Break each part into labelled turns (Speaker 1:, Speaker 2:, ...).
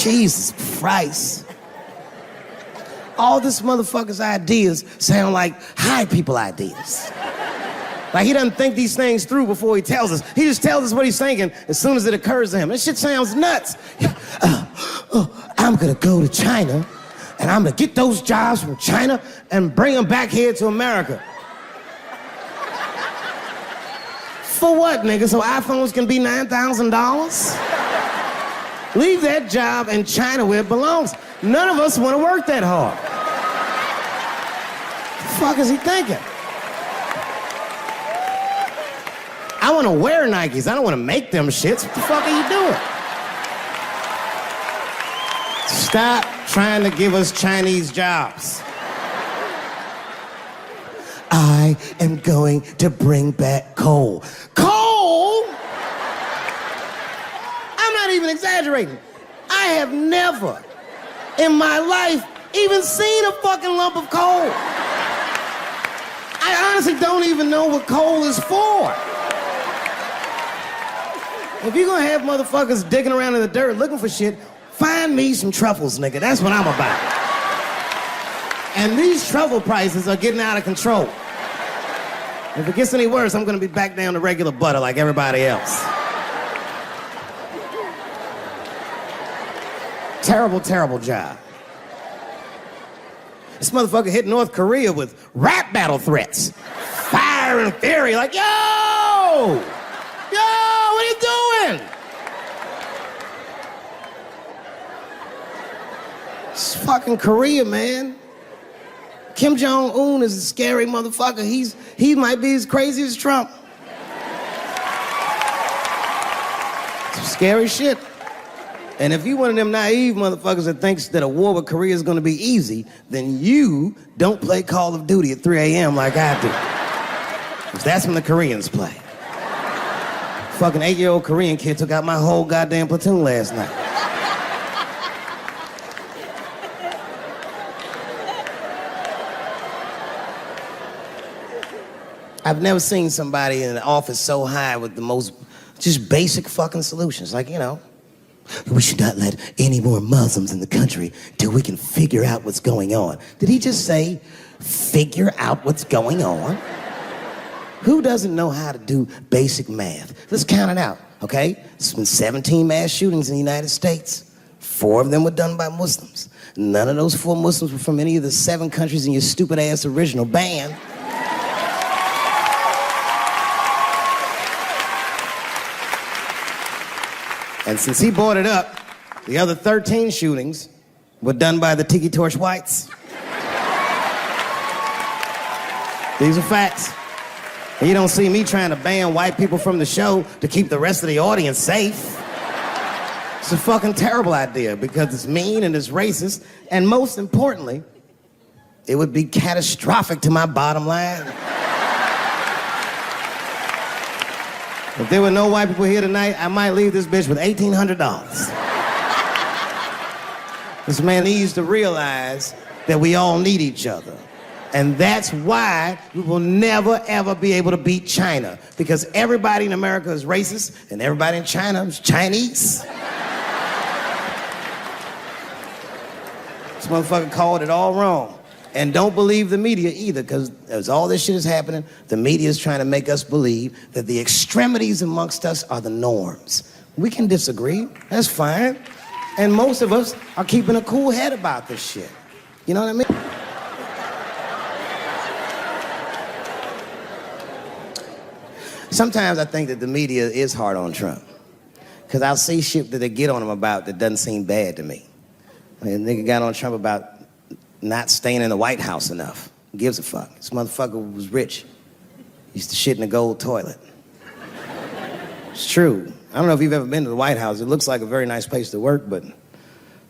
Speaker 1: Jesus Christ. All this motherfucker's ideas sound like high people ideas. Like he doesn't think these things through before he tells us. He just tells us what he's thinking as soon as it occurs to him. This shit sounds nuts. I'm gonna go to China and I'm gonna get those jobs from China and bring them back here to America. For what, nigga? So iPhones can be $9,000? Leave that job in China where it belongs. None of us want to work that hard. The fuck is he thinking? I want to wear Nikes. I don't want to make them shits. What the fuck are you doing? Stop trying to give us Chinese jobs. I am going to bring back coal. Coal? I'm not even exaggerating. I have never in my life even seen a fucking lump of coal. I honestly don't even know what coal is for. If you're gonna have motherfuckers digging around in the dirt looking for shit, find me some truffles, nigga. That's what I'm about. And these truffle prices are getting out of control. If it gets any worse, I'm gonna be back down to regular butter like everybody else. Terrible, terrible job. This motherfucker hit North Korea with rap battle threats. Fire and fury, like, yo! Yo, what are you doing? It's fucking Korea, man. Kim Jong-un is a scary motherfucker. He might be as crazy as Trump. Some scary shit. And if you one of them naive motherfuckers that thinks that a war with Korea is gonna be easy, then you don't play Call of Duty at 3 a.m. like I do. 'Cause that's when the Koreans play. Fucking 8-year-old Korean kid took out my whole goddamn platoon last night. I've never seen somebody in an office so high with the most just basic fucking solutions. Like, you know, we should not let any more Muslims in the country till we can figure out what's going on. Did he just say, figure out what's going on? Who doesn't know how to do basic math? Let's count it out, okay? There's been 17 mass shootings in the United States. 4 of them were done by Muslims. None of those 4 Muslims were from any of the 7 countries in your stupid ass original band. And since he brought it up, the other 13 shootings were done by the Tiki Torch whites. These are facts. And you don't see me trying to ban white people from the show to keep the rest of the audience safe. It's a fucking terrible idea because it's mean and it's racist, and most importantly, it would be catastrophic to my bottom line. If there were no white people here tonight, I might leave this bitch with $1,800. This man needs to realize that we all need each other. And that's why we will never, ever be able to beat China. Because everybody in America is racist, and everybody in China is Chinese. This motherfucker called it all wrong. And don't believe the media either, because as all this shit is happening, the media is trying to make us believe that the extremities amongst us are the norms. We can disagree, that's fine. And most of us are keeping a cool head about this shit. You know what I mean? Sometimes I think that the media is hard on Trump. Because I'll see shit that they get on him about that doesn't seem bad to me. Like, a nigga got on Trump about not staying in the White House enough. Who gives a fuck? This motherfucker was rich. Used to shit in a gold toilet. It's true. I don't know if you've ever been to the White House. It looks like a very nice place to work, but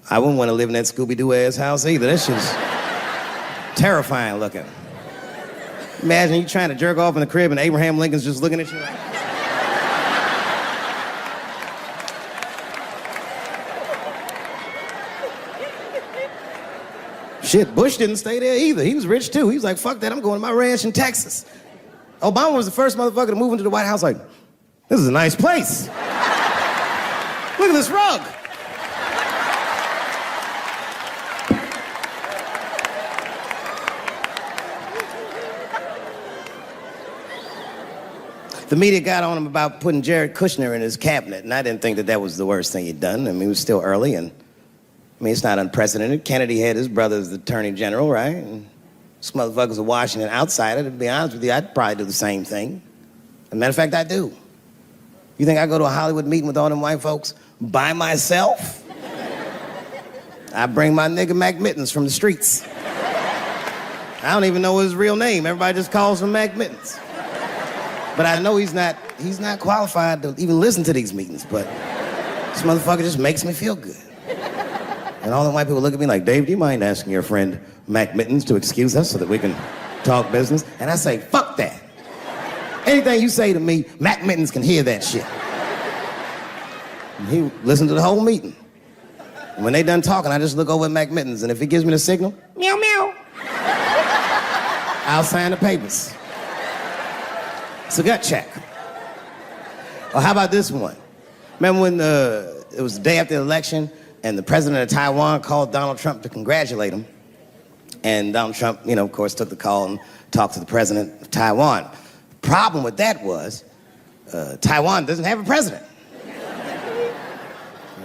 Speaker 1: I wouldn't want to live in that Scooby-Doo ass house either. That shit's terrifying looking. Imagine you trying to jerk off in the crib and Abraham Lincoln's just looking at you like... Shit, Bush didn't stay there either. He was rich too. He was like, fuck that, I'm going to my ranch in Texas. Obama was the first motherfucker to move into the White House like, this is a nice place. Look at this rug. The media got on him about putting Jared Kushner in his cabinet, and I didn't think that that was the worst thing he'd done. I mean, it was still early, and I mean, it's not unprecedented. Kennedy had his brother as the attorney general, right? And this motherfucker's a Washington outsider. To be honest with you, I'd probably do the same thing. As a matter of fact, I do. You think I go to a Hollywood meeting with all them white folks by myself? I bring my nigga Mac Mittens from the streets. I don't even know his real name. Everybody just calls him Mac Mittens. But I know he's not qualified to even listen to these meetings, but this motherfucker just makes me feel good. And all the white people look at me like, Dave, do you mind asking your friend Mac Mittens to excuse us so that we can talk business? And I say, fuck that. Anything you say to me, Mac Mittens can hear that shit. And he listened to the whole meeting. And when they done talking, I just look over at Mac Mittens, and if he gives me the signal, meow, meow, I'll sign the papers. It's a gut check. Or how about this one? Remember when it was the day after the election, and the president of Taiwan called Donald Trump to congratulate him. And Donald Trump, you know, of course, took the call and talked to the president of Taiwan. The problem with that was Taiwan doesn't have a president.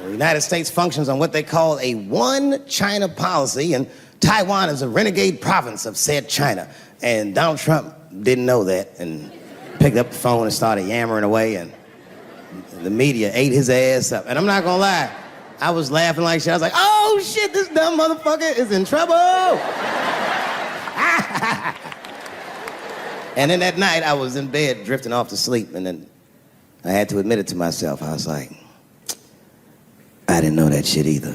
Speaker 1: The United States functions on what they call a one China policy, and Taiwan is a renegade province of said China. And Donald Trump didn't know that and picked up the phone and started yammering away, and the media ate his ass up. And I'm not gonna lie, I was laughing like shit. I was like, oh shit, this dumb motherfucker is in trouble. And then that night, I was in bed drifting off to sleep, and then I had to admit it to myself. I was like, I didn't know that shit either.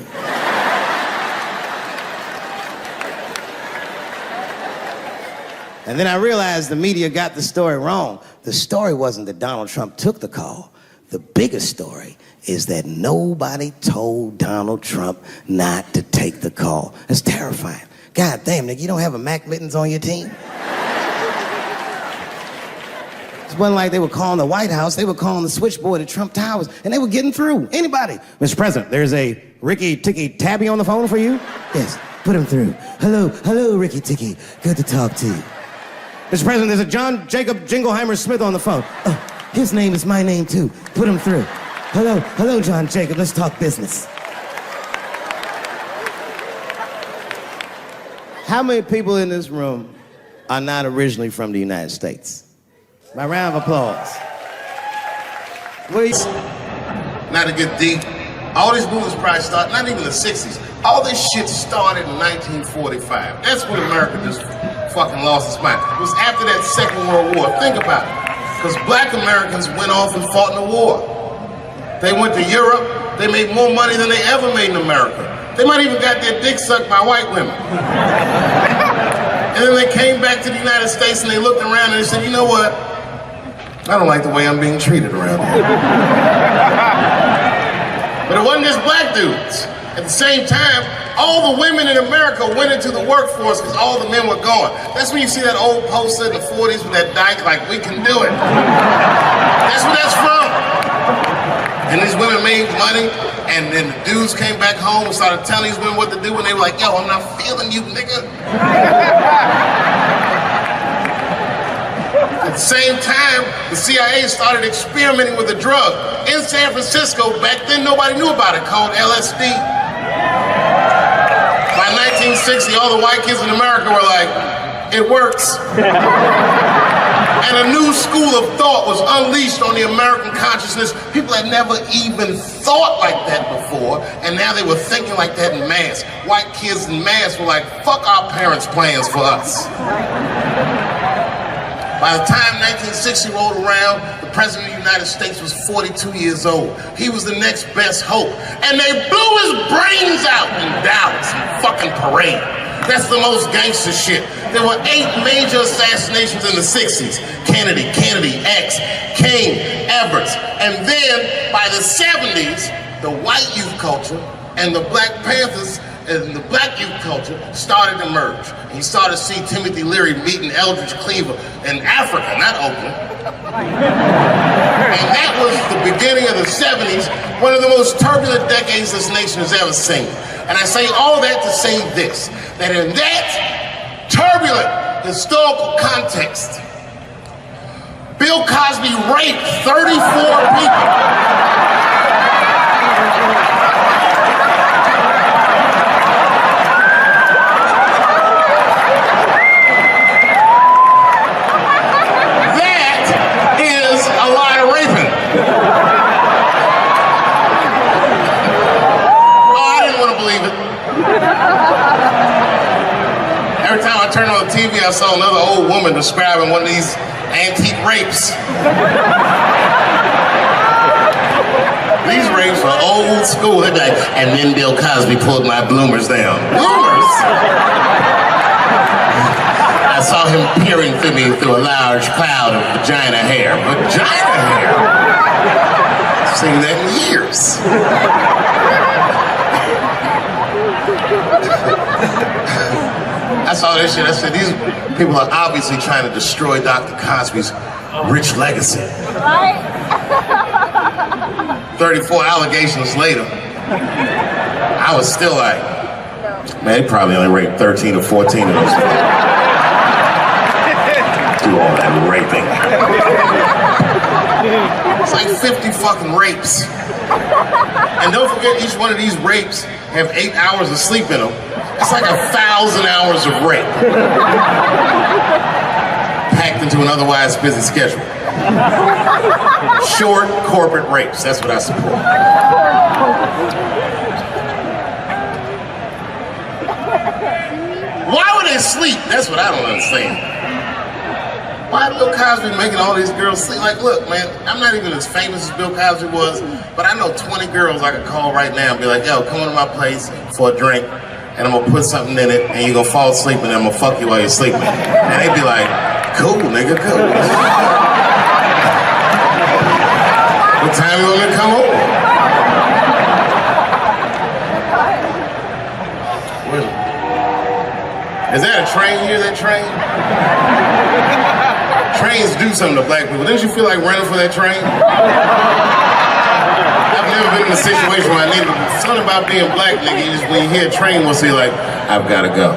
Speaker 1: And then I realized the media got the story wrong. The story wasn't that Donald Trump took the call. The biggest story is that nobody told Donald Trump not to take the call. That's terrifying. God damn, nigga, you don't have a Mac Mittens on your team? It wasn't like they were calling the White House. They were calling the switchboard at Trump Towers, and they were getting through. Anybody. Mr. President, there's a Ricky Ticky Tabby on the phone for you? Yes, put him through. Hello, Ricky Ticky. Good to talk to you. Mr. President, there's a John Jacob Jingleheimer Smith on the phone. Oh, his name is my name, too. Put him through. Hello, John Jacob. Let's talk business. How many people in this room are not originally from the United States? My round of applause. Please.
Speaker 2: Not to get deep, all these movies probably started, not even the 60s. All this shit started in 1945. That's when America just fucking lost its mind. It was after that Second World War. Think about it. Because black Americans went off and fought in the war. They went to Europe. They made more money than they ever made in America. They might even got their dick sucked by white women. And then they came back to the United States and they looked around and they said, you know what? I don't like the way I'm being treated around here. But it wasn't just black dudes. At the same time, all the women in America went into the workforce because all the men were gone. That's when you see that old poster in the 40s with that dyke, like, we can do it. That's where that's from. And these women made money, and then the dudes came back home and started telling these women what to do, and they were like, yo, I'm not feeling you, nigga. At the same time, the CIA started experimenting with a drug in San Francisco. Back then, nobody knew about it, called LSD. By 1960, all the white kids in America were like, it works. And a new school of thought was unleashed on the American consciousness. People had never even thought like that before, and now they were thinking like that in mass. White kids in mass were like, fuck our parents' plans for us. By the time 1960 rolled around, the President of the United States was 42 years old. He was the next best hope. And they blew his brains out in Dallas, in fucking parade. That's the most gangster shit. There were 8 major assassinations in the 60s. Kennedy, X, King, Everett. And then, by the 70s, the white youth culture and the Black Panthers and the black youth culture started to merge. And you started to see Timothy Leary meeting Eldridge Cleaver in Africa, not Oakland. And that was the beginning of the 70s, one of the most turbulent decades this nation has ever seen. And I say all that to say this, that in that turbulent historical context, Bill Cosby raped 34 people. That is a lot of raping. Oh, I didn't want to believe it. Every time I turned on the TV, I saw another old woman describing one of these antique rapes. These rapes are old school. They'd be like, and then Bill Cosby pulled my bloomers down. Bloomers? I saw him peering through me through a large cloud of vagina hair. Vagina hair? I've seen that in years. I saw this shit. I said, these people are obviously trying to destroy Dr. Cosby's rich legacy. Right? 34 allegations later, I was still like, man, he probably only raped 13 or 14 of those. Do all that raping. It's like 50 fucking rapes. And don't forget, each one of these rapes have 8 hours of sleep in them. It's like 1,000 hours of rape. Packed into an otherwise busy schedule. Short corporate rapes, that's what I support. Why would they sleep? That's what I don't understand. Why is Bill Cosby making all these girls sleep? Like, look, man, I'm not even as famous as Bill Cosby was, but I know 20 girls I could call right now and be like, yo, come to my place for a drink, and I'm gonna put something in it, and you're gonna fall asleep, and I'm gonna fuck you while you're sleeping. And they'd be like, cool, nigga, cool. What time you want me to come over? Is that a train? You hear that train? Trains do something to black people. Didn't you feel like running for that train? I've never been in a situation where I needed something about being black, nigga. You just, when you hear a train, we'll see like, I've gotta go.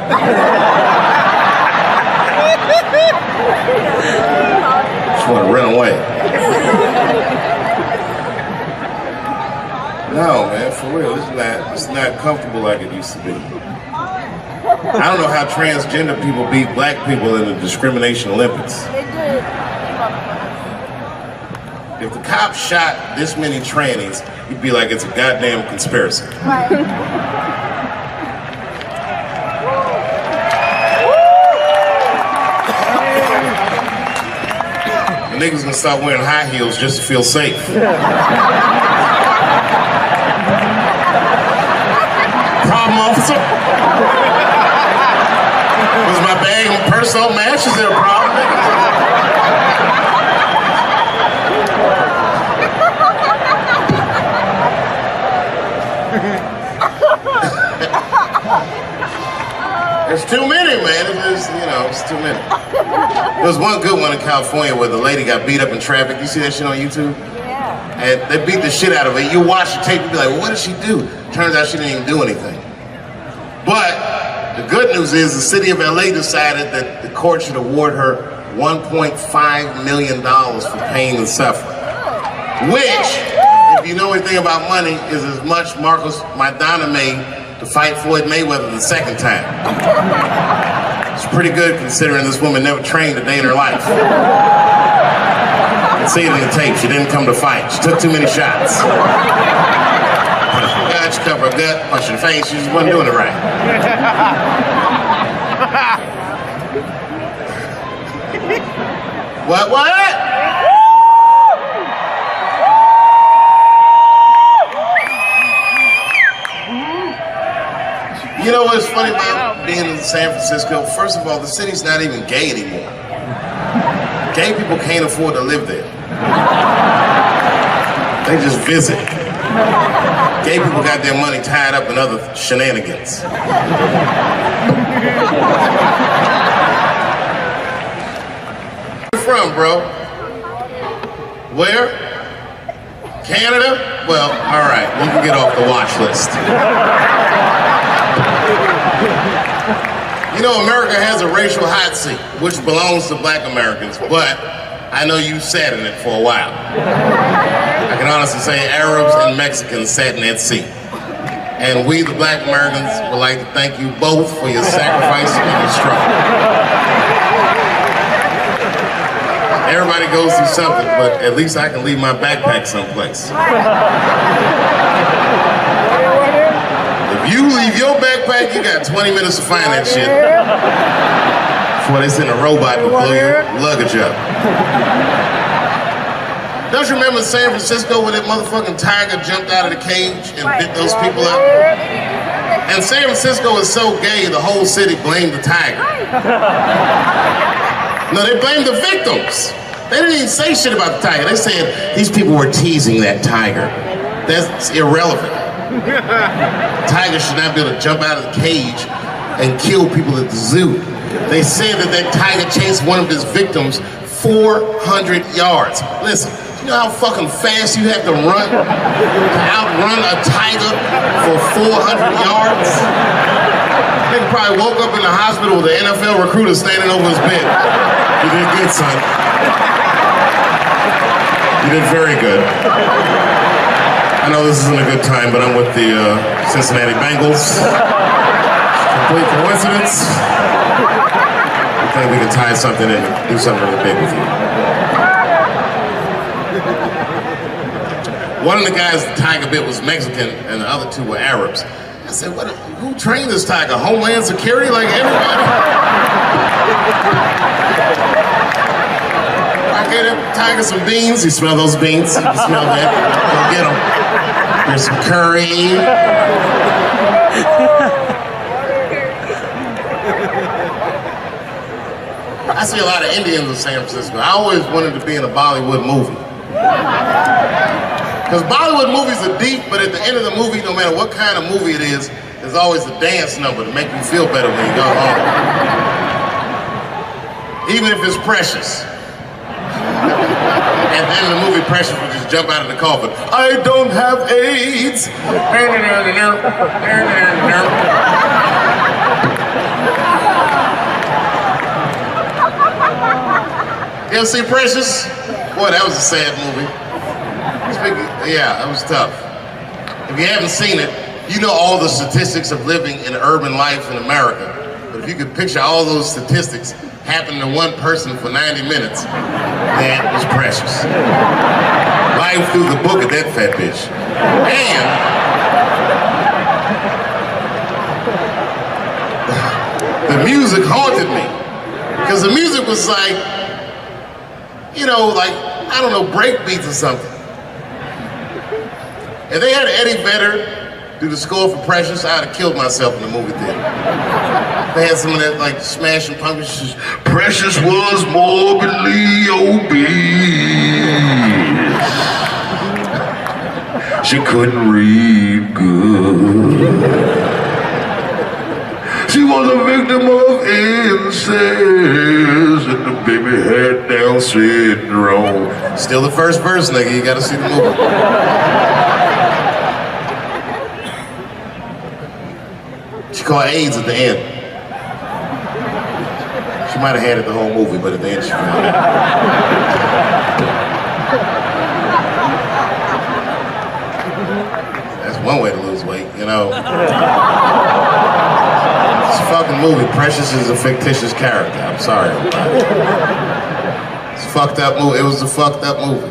Speaker 2: Just want to run away. No, man, for real. It's not comfortable like it used to be. I don't know how transgender people beat black people in the discrimination Olympics.
Speaker 3: They did.
Speaker 2: If the cops shot this many trannies, you'd be like, it's a goddamn conspiracy.
Speaker 3: Right.
Speaker 2: The niggas gonna start wearing high heels just to feel safe. Problem, officer? Was my bag and purse all matched? Is there a problem? There's too many, man. It's too many. There was one good one in California where the lady got beat up in traffic. You see that shit on YouTube?
Speaker 3: Yeah.
Speaker 2: And they beat the shit out of her. You watch the tape, you be like, well, what did she do? Turns out she didn't even do anything. But the good news is the city of LA decided that the court should award her $1.5 million for pain and suffering. Which, if you know anything about money, is as much Marcus Maidana made to fight Floyd Mayweather the second time. It's pretty good considering this woman never trained a day in her life. You can see it in the tape. She didn't come to fight. She took too many shots. She covered her gut, punched her face. She just wasn't doing it right. What? You know what's funny about being in San Francisco? First of all, the city's not even gay anymore. Gay people can't afford to live there. They just visit. Gay people got their money tied up in other shenanigans. Where you from, bro? Where? Canada? Well, all right, you can get off the watch list. You know, America has a racial hot seat, which belongs to black Americans, but I know you sat in it for a while. I can honestly say Arabs and Mexicans sat in that seat. And we, the Black Americans, would like to thank you both for your sacrifice and your struggle. Everybody goes through something, but at least I can leave my backpack someplace. If you leave your backpack, you got 20 minutes to find that shit before they send a robot to blow your luggage up. Don't you remember San Francisco where that motherfucking tiger jumped out of the cage and bit those people up? And San Francisco is so gay, the whole city blamed the tiger. No, they blamed the victims. They didn't even say shit about the tiger. They said these people were teasing that tiger. That's irrelevant. Tiger should not be able to jump out of the cage and kill people at the zoo. They said that that tiger chased one of his victims 400 yards. Listen. You know how fucking fast you have to run to outrun a tiger for 400 yards? Nigga probably woke up in the hospital with an NFL recruiter standing over his bed. You did good, son. You did very good. I know this isn't a good time, but I'm with the Cincinnati Bengals. Complete coincidence. I think we can tie something in and do something really big with you. One of the guys the tiger bit was Mexican, and the other two were Arabs. I said, who trained this tiger? Homeland Security, like everybody? I gave that tiger some beans. You smell those beans? You can smell that. Go get them. There's some curry. I see a lot of Indians in San Francisco. I always wanted to be in a Bollywood movie. Because Bollywood movies are deep, but at the end of the movie, no matter what kind of movie it is, there's always a dance number to make you feel better when you go home. Even if it's Precious. At the end of the movie, Precious would just jump out of the coffin. I don't have AIDS. You ever see Precious? Boy, that was a sad movie. Yeah, that was tough. If you haven't seen it, you know all the statistics of living in urban life in America. But if you could picture all those statistics happening to one person for 90 minutes, that was Precious. Life through the book of that fat bitch. And the music haunted me. Because the music was like, you know, like, I don't know, break beats or something. If they had Eddie Vedder do the score for Precious, I'd have killed myself in the movie theater. They had some of that, like, Smashing Pumpkins. Precious was morbidly obese. She couldn't read good. She was a victim of incest, and the baby had Down syndrome. Still the first verse, nigga. You gotta see the movie. She caught AIDS at the end. She might have had it the whole movie, but at the end she found it. That's one way to lose weight, you know. It's a fucking movie. Precious is a fictitious character. I'm sorry about it. It's a fucked up movie. It was a fucked up movie.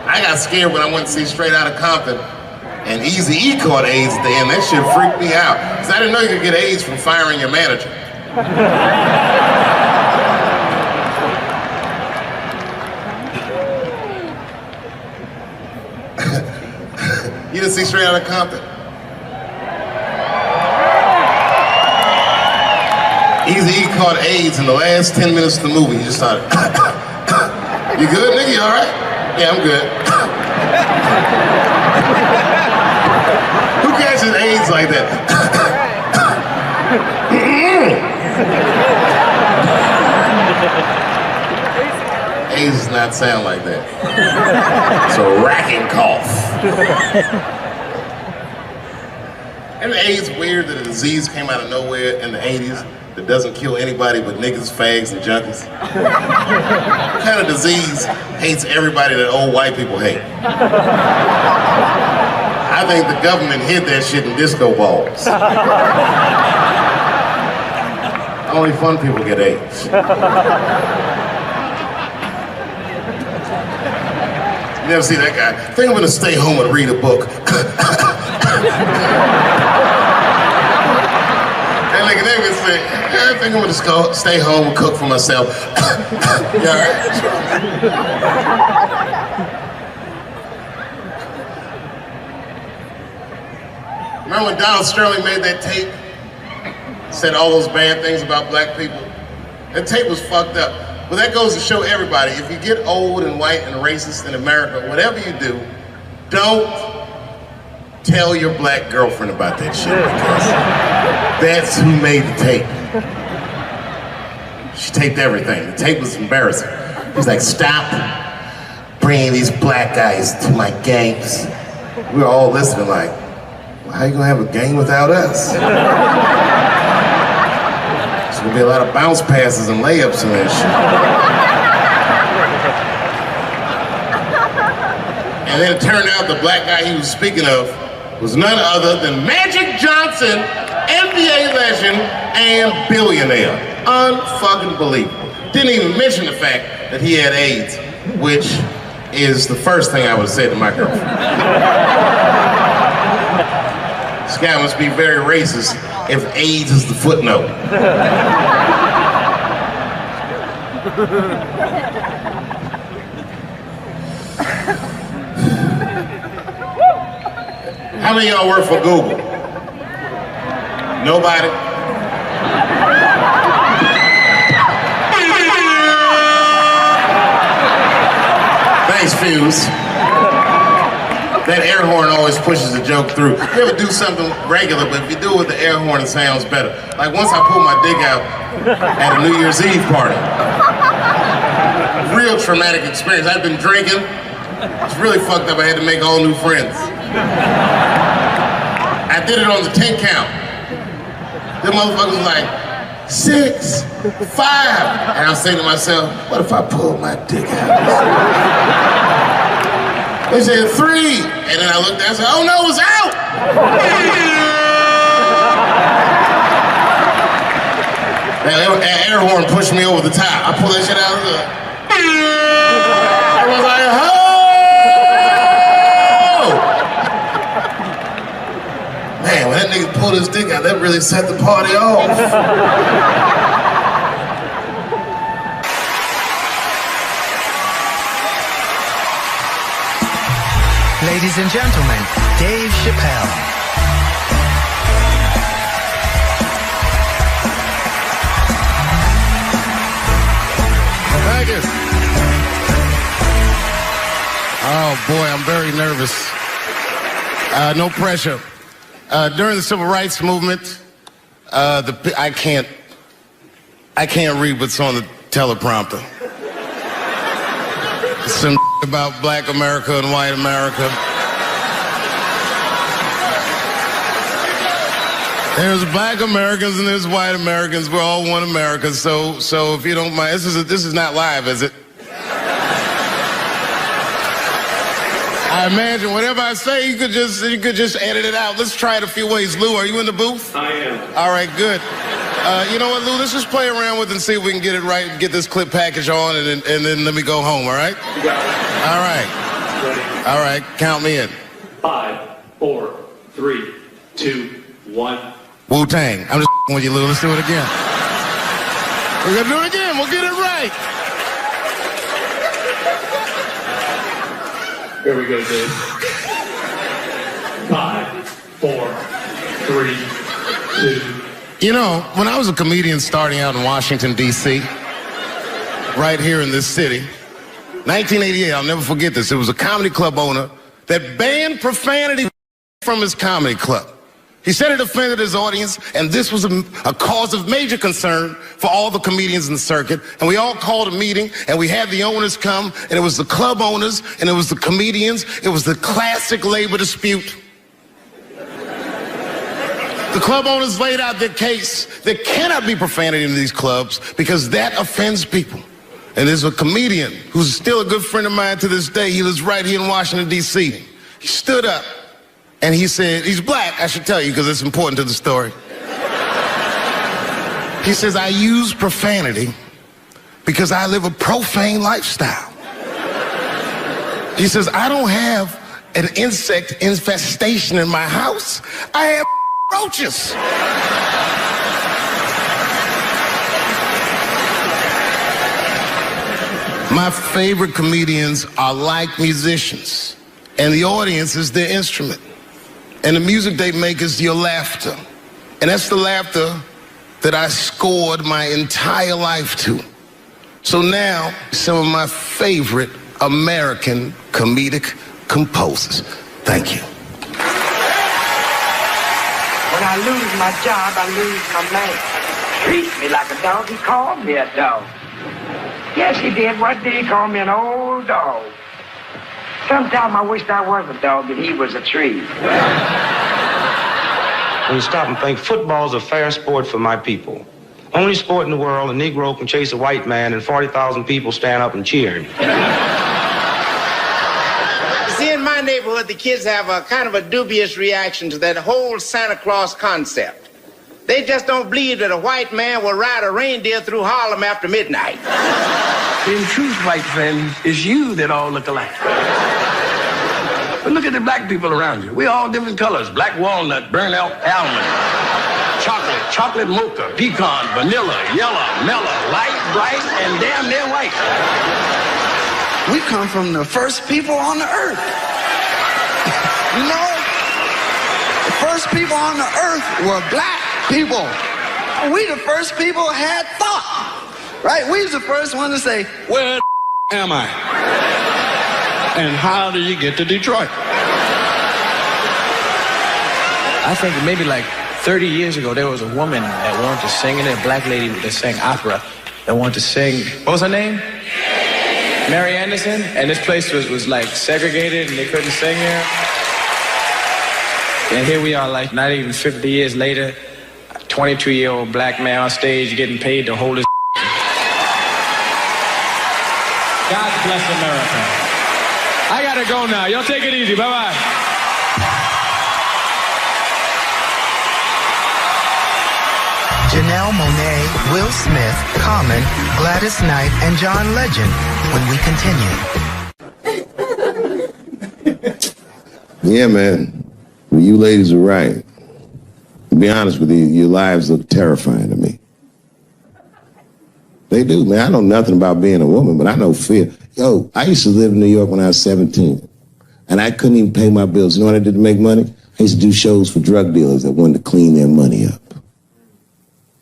Speaker 2: I got scared when I went to see Straight Outta Compton. And Eazy-E caught AIDS at the end. That shit freaked me out. Because I didn't know you could get AIDS from firing your manager. You didn't see Straight Outta Compton? Eazy-E caught AIDS in the last 10 minutes of the movie. He just started, you good, nigga? You all right? Yeah, I'm good. Who catches AIDS like that? AIDS does not sound like that. It's a racking cough. Isn't AIDS weird that a disease came out of nowhere in the 80s? that doesn't kill anybody but niggas, fags, and junkies? What kind of disease hates everybody that old white people hate? I think the government hid that shit in disco balls. Only fun people get AIDS. You never see that guy. I think I'm gonna stay home and read a book. And like they would say, I think I'm gonna stay home and cook for myself. You all right? Remember when Donald Sterling made that tape? Said all those bad things about black people? That tape was fucked up. But that goes to show everybody, if you get old and white and racist in America, whatever you do, don't tell your black girlfriend about that shit, because that's who made the tape. She taped everything. The tape was embarrassing. He was like, stop bringing these black guys to my games. We were all listening like, well, how you gonna have a game without us? There's gonna be a lot of bounce passes and layups in that shit. And then it turned out the black guy he was speaking of was none other than Magic Johnson, NBA legend and billionaire. Unfucking believable. Didn't even mention the fact that he had AIDS, which is the first thing I would say to my girlfriend. This guy must be very racist if AIDS is the footnote. How many of y'all work for Google? Nobody? Thanks, Fuse. That air horn always pushes the joke through. You ever do something regular, but if you do it with the air horn, it sounds better. Like once I pulled my dick out at a New Year's Eve party. Real traumatic experience. I'd been drinking. It's really fucked up. I had to make all new friends. I did it on the 10 count. The motherfucker was like, 6, 5. And I was saying to myself, what if I pulled my dick out? They said 3. And then I looked down and said, oh no, it's out! That air horn pushed me over the top. I pulled that shit out. I was like, oh! Man, when that nigga pulled his dick out, that really set the party off.
Speaker 3: Ladies and gentlemen, Dave Chappelle.
Speaker 2: Thank you. Oh boy, I'm very nervous. No pressure. During the civil rights movement, I can't read what's on the teleprompter. Some about black America and white America. There's black Americans and there's white Americans. We're all one America. So if you don't mind, this is not live, is it? I imagine whatever I say, you could just edit it out. Let's try it a few ways. Lou, are you in the booth?
Speaker 4: I am.
Speaker 2: All right, good. You know what, Lou? Let's just play around with it and see if we can get it right and get this clip package on, and then let me go home. All right?
Speaker 4: You got it.
Speaker 2: All right.
Speaker 4: Ready?
Speaker 2: All right. Count me in.
Speaker 4: 5, 4, 3, 2, 1.
Speaker 2: Wu-Tang. I'm just with you, Lou. Let's do it again. We're gonna do it again. We'll get it right.
Speaker 4: Here we go, Dave. 5, 4, 3, 2.
Speaker 2: You know, when I was a comedian starting out in Washington, D.C., right here in this city, 1988, I'll never forget this. It was a comedy club owner that banned profanity from his comedy club. He said it offended his audience, and this was a cause of major concern for all the comedians in the circuit. And we all called a meeting, and we had the owners come, and it was the club owners, and it was the comedians. It was the classic labor dispute. The club owners laid out their case. There cannot be profanity in these clubs because that offends people. And there's a comedian who's still a good friend of mine to this day. He lives right here in Washington, D.C. He stood up and he said, he's black, I should tell you because it's important to the story. He says, I use profanity because I live a profane lifestyle. He says, I don't have an insect infestation in my house. I have roaches. My favorite comedians are like musicians, and the audience is their instrument. And the music they make is your laughter. And that's the laughter that I scored my entire life to. So now, some of my favorite American comedic composers. Thank you.
Speaker 5: When I lose my job, I lose my man. Treat me like a dog, he called me a dog. Yes, he did. What did he call me? An old dog. Sometimes I wished I was a dog and he was a tree.
Speaker 6: When you stop and think, football's a fair sport for my people. Only sport in the world a Negro can chase a white man and 40,000 people stand up and cheer him.
Speaker 7: See, in my neighborhood, the kids have a kind of a dubious reaction to that whole Santa Claus concept. They just don't believe that a white man will ride a reindeer through Harlem after midnight.
Speaker 8: In truth, white friend, it's you that all look alike. But look at the black people around you. We're all different colors. Black walnut, burnt elk, almond, chocolate mocha, pecan, vanilla, yellow, mellow, light, bright, and damn near white.
Speaker 9: We come from the first people on the earth. You know, the first people on the earth were black people. We the first people had thought, right? We was the first one to say,
Speaker 10: where am I? And how do you get to Detroit?
Speaker 11: I think maybe like 30 years ago, there was a woman that wanted to sing, and a black lady that sang opera that wanted to sing. What was her name? Mary Anderson. And this place was like segregated and they couldn't sing here. And here we are, like not even 50 years later, 22-year-old black man on stage getting paid to hold his. God bless America. I gotta go now. Y'all take it easy. Bye-bye.
Speaker 3: Janelle Monáe, Will Smith, Common, Gladys Knight, and John Legend when we continue.
Speaker 12: Yeah, man. Well, you ladies are right. To be honest with you, your lives look terrifying to me. They do, man. I know nothing about being a woman, but I know fear. Yo, I used to live in New York when I was 17, and I couldn't even pay my bills. You know what I did to make money? I used to do shows for drug dealers that wanted to clean their money up.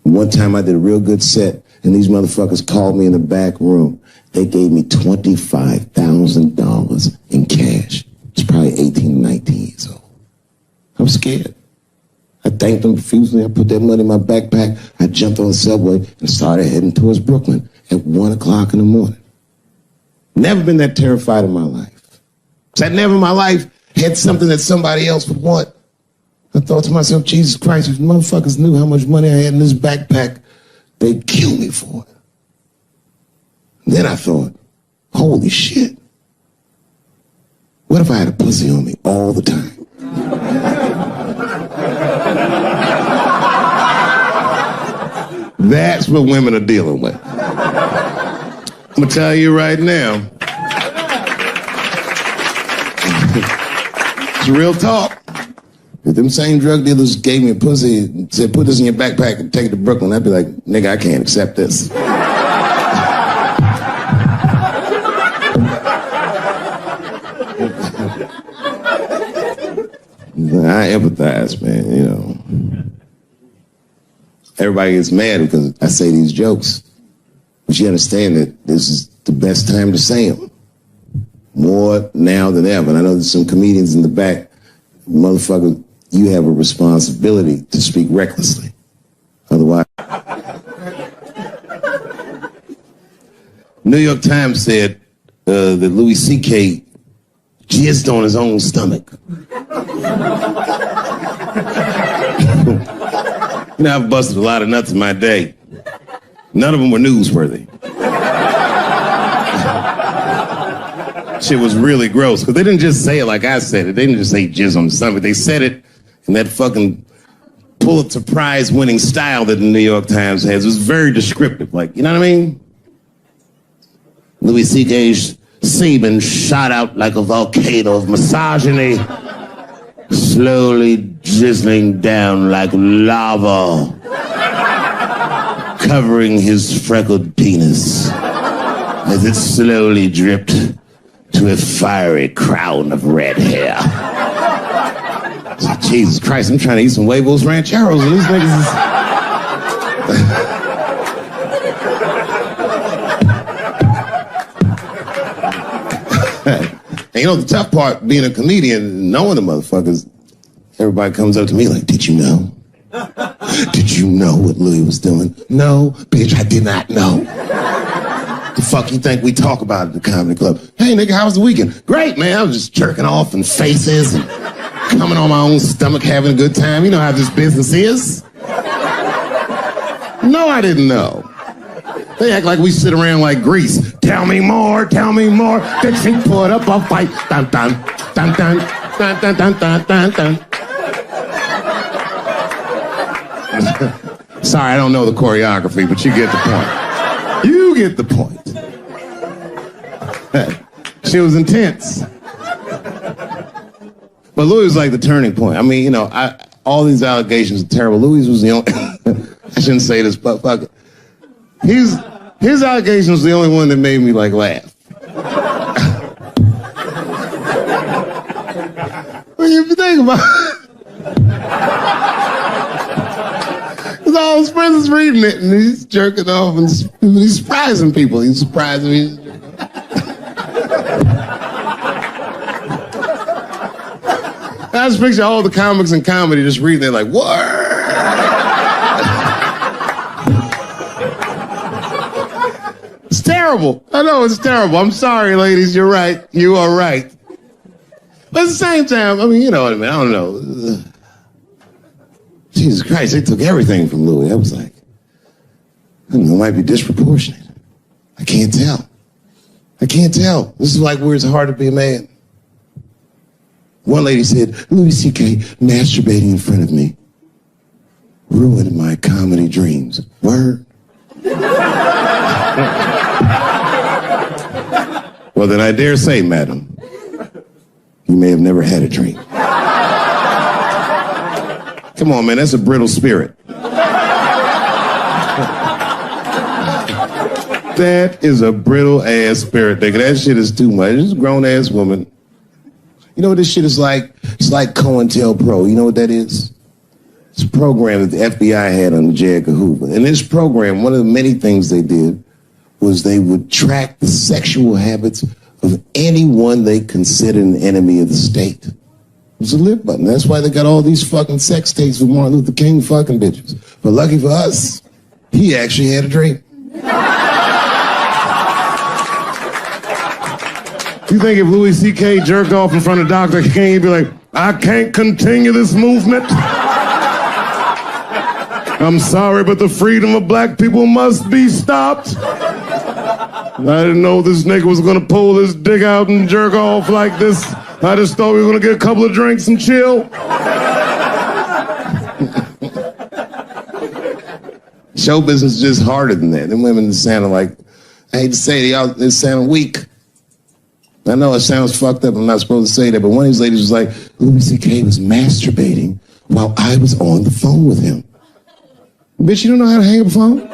Speaker 12: One time I did a real good set, and these motherfuckers called me in the back room. They gave me $25,000 in cash. It's probably 18, 19 years old. I was scared. I thanked them profusely. I put that money in my backpack. I jumped on the subway and started heading towards Brooklyn at 1 o'clock in the morning. Never been that terrified in my life. Because I never in my life had something that somebody else would want. I thought to myself, Jesus Christ, if motherfuckers knew how much money I had in this backpack, they'd kill me for it. And then I thought, holy shit. What if I had a pussy on me all the time? That's what women are dealing with. I'm gonna tell you right now. It's real talk. If them same drug dealers gave me a pussy and said, put this in your backpack and take it to Brooklyn, I'd be like, nigga, I can't accept this. I empathize, man, you know. Everybody gets mad because I say these jokes. But you understand that this is the best time to say them. More now than ever. And I know there's some comedians in the back. Motherfucker, you have a responsibility to speak recklessly. Otherwise. New York Times said that Louis C.K. jizzed on his own stomach. You know, I've busted a lot of nuts in my day. None of them were newsworthy. Shit was really gross, because they didn't just say it like I said it. They didn't just say jizz on the stomach. They said it in that fucking Pulitzer Prize winning style that the New York Times has. It was very descriptive, like, you know what I mean? Louis C.K.'s semen shot out like a volcano of misogyny, slowly drizzling down like lava, covering his freckled penis as it slowly dripped to a fiery crown of red hair. Jesus Christ, I'm trying to eat some huevos rancheros and these niggas is... And you know, the tough part, being a comedian, knowing the motherfuckers, everybody comes up to me like, did you know? Did you know what Louis was doing? No, bitch, I did not know. The fuck you think we talk about at the comedy club? Hey, nigga, how was the weekend? Great, man. I was just jerking off and faces and coming on my own stomach, having a good time. You know how this business is. No, I didn't know. They act like we sit around like Grease. Tell me more, tell me more. Then she put up a fight. Dun, dun, dun, dun, dun, dun, dun, dun, dun, dun. Sorry, I don't know the choreography, but you get the point. You get the point. She was intense. But Louis was like the turning point. I mean, you know, all these allegations are terrible. Louis was the only... I shouldn't say this, but fuck it. His allegation was the only one that made me, like, laugh. When you think about it... Because all his friends is reading it, and he's jerking off, and he's surprising people. He's surprising me. I just picture all the comics in comedy just reading it like, what? It's terrible. I know it's terrible. I'm sorry, ladies. You're right. You are right. But at the same time, I mean, you know what I mean? I don't know. Jesus Christ, they took everything from Louis. I was like, I don't know, it might be disproportionate. I can't tell. I can't tell. This is like where it's hard to be a man. One lady said, Louis C.K. masturbating in front of me ruined my comedy dreams. Word? Well, then I dare say, madam, you may have never had a dream. Come on, man, that's a brittle spirit. That is a brittle-ass spirit, nigga. That shit is too much. This is a grown-ass woman. You know what this shit is like? It's like COINTELPRO. You know what that is? It's a program that the FBI had under J. Edgar Hoover. In this program, one of the many things they did was they would track the sexual habits of anyone they considered an enemy of the state. It was a lip button. That's why they got all these fucking sex tapes with Martin Luther King fucking bitches. But lucky for us, he actually had a dream. You think if Louis C.K. jerked off in front of Dr. King, he'd be like, I can't continue this movement. I'm sorry, but the freedom of black people must be stopped. I didn't know this nigga was gonna pull his dick out and jerk off like this. I just thought we were gonna get a couple of drinks and chill. Show business is just harder than that. Them women sounded like, I hate to say it, y'all, they sound weak. I know it sounds fucked up, I'm not supposed to say that, but one of these ladies was like, Louis C.K. was masturbating while I was on the phone with him. Bitch, you don't know how to hang up a phone?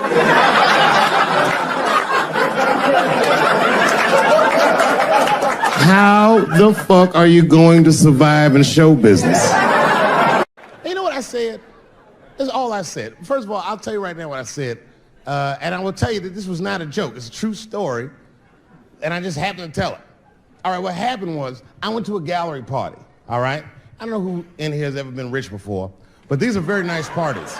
Speaker 12: How the fuck are you going to survive in show business? You know what I said? That's all I said. First of all, I'll tell you right now what I said. And I will tell you that this was not a joke. It's a true story. And I just happened to tell it. All right, what happened was I went to a gallery party, all right? I don't know who in here has ever been rich before, but these are very nice parties.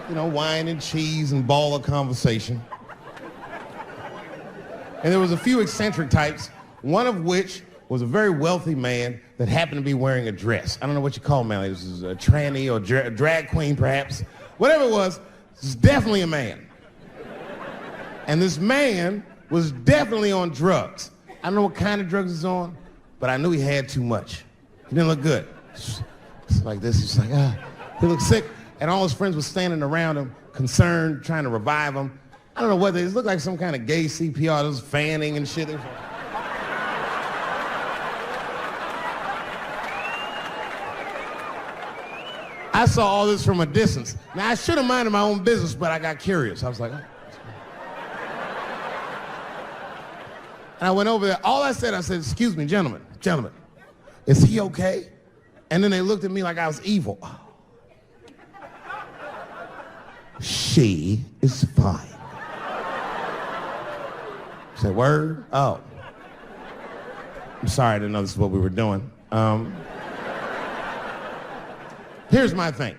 Speaker 12: You know, wine and cheese and baller conversation. And there was a few eccentric types, one of which was a very wealthy man that happened to be wearing a dress. I don't know what you call him, man. This is a tranny or a drag queen, perhaps.
Speaker 13: Whatever it was definitely a man. And this man was definitely on drugs. I don't know what kind of drugs he's on, but I knew he had too much. He didn't look good. It's like this, he's like, he looked sick. And all his friends were standing around him, concerned, trying to revive him. I don't know what it looked like, some kind of gay CPR. There was fanning and shit. I saw all this from a distance. Now, I should have minded my own business, but I got curious. I was like, oh. And I went over there. All I said, excuse me, gentlemen, is he okay? And then they looked at me like I was evil. Oh. She is fine. I said, word? Oh. I'm sorry, I didn't know this is what we were doing. Here's my thing.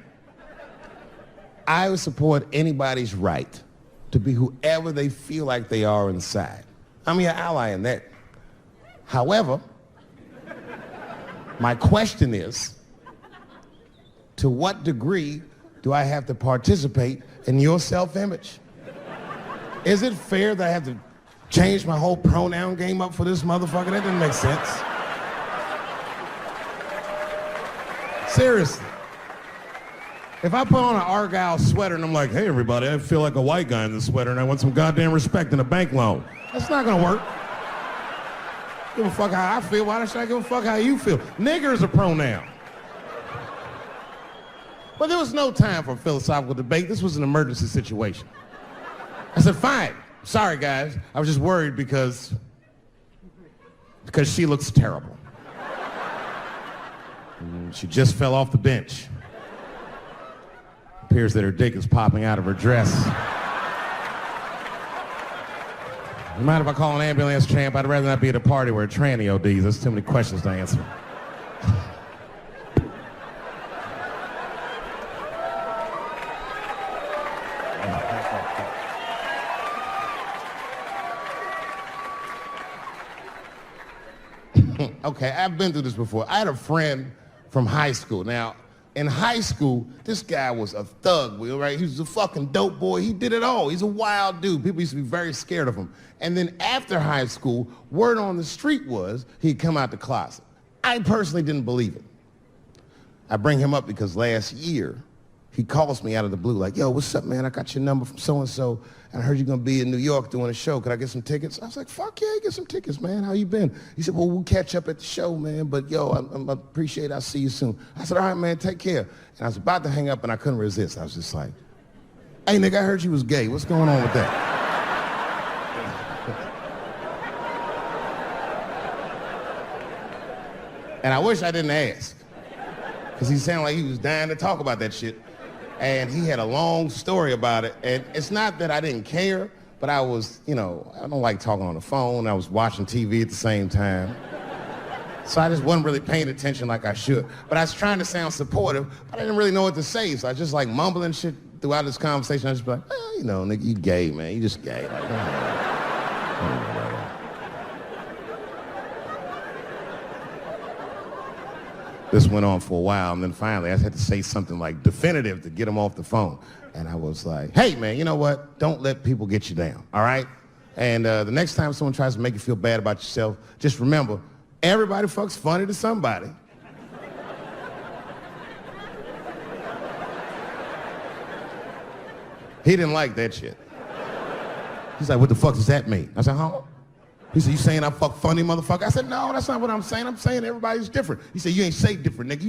Speaker 13: I would support anybody's right to be whoever they feel like they are inside. I'm your ally in that. However, my question is, to what degree do I have to participate in your self-image? Is it fair that I have to change my whole pronoun game up for this motherfucker? That doesn't make sense. Seriously. If I put on an Argyle sweater and I'm like, hey everybody, I feel like a white guy in this sweater and I want some goddamn respect and a bank loan. That's not gonna work. Give a fuck how I feel. Why should I give a fuck how you feel? Nigger is a pronoun. But there was no time for philosophical debate. This was an emergency situation. I said, fine. Sorry, guys. I was just worried because she looks terrible. She just fell off the bench. Appears that her dick is popping out of her dress. You mind if I call an ambulance, champ? I'd rather not be at a party where a tranny ODs. There's too many questions to answer. Okay, I've been through this before. I had a friend from high school. Now, in high school, this guy was a thug, right? He was a fucking dope boy. He did it all. He's a wild dude. People used to be very scared of him. And then after high school, word on the street was he'd come out the closet. I personally didn't believe it. I bring him up because last year, he calls me out of the blue like, yo, what's up, man? I got your number from so-and-so, and I heard you're gonna be in New York doing a show. Could I get some tickets? I was like, fuck yeah, get some tickets, man. How you been? He said, well, we'll catch up at the show, man, but yo, I appreciate it. I'll see you soon. I said, all right, man, take care. And I was about to hang up, and I couldn't resist. I was just like, hey, nigga, I heard you was gay. What's going on with that? And I wish I didn't ask, because he sounded like he was dying to talk about that shit. And he had a long story about it. And it's not that I didn't care, but I was, I don't like talking on the phone. I was watching TV at the same time. So I just wasn't really paying attention like I should. But I was trying to sound supportive, but I didn't really know what to say. So I was just like mumbling shit throughout this conversation. I was just like, nigga, you gay, man. You just gay. Like, This went on for a while, and then finally I had to say something like definitive to get him off the phone. And I was like, hey, man, you know what? Don't let people get you down, all right? And the next time someone tries to make you feel bad about yourself, just remember, everybody fucks funny to somebody. He didn't like that shit. He's like, what the fuck does that mean? I said, huh? He said, you saying I fuck funny, motherfucker? I said, no, that's not what I'm saying. I'm saying everybody's different. He said, you ain't say different, nigga.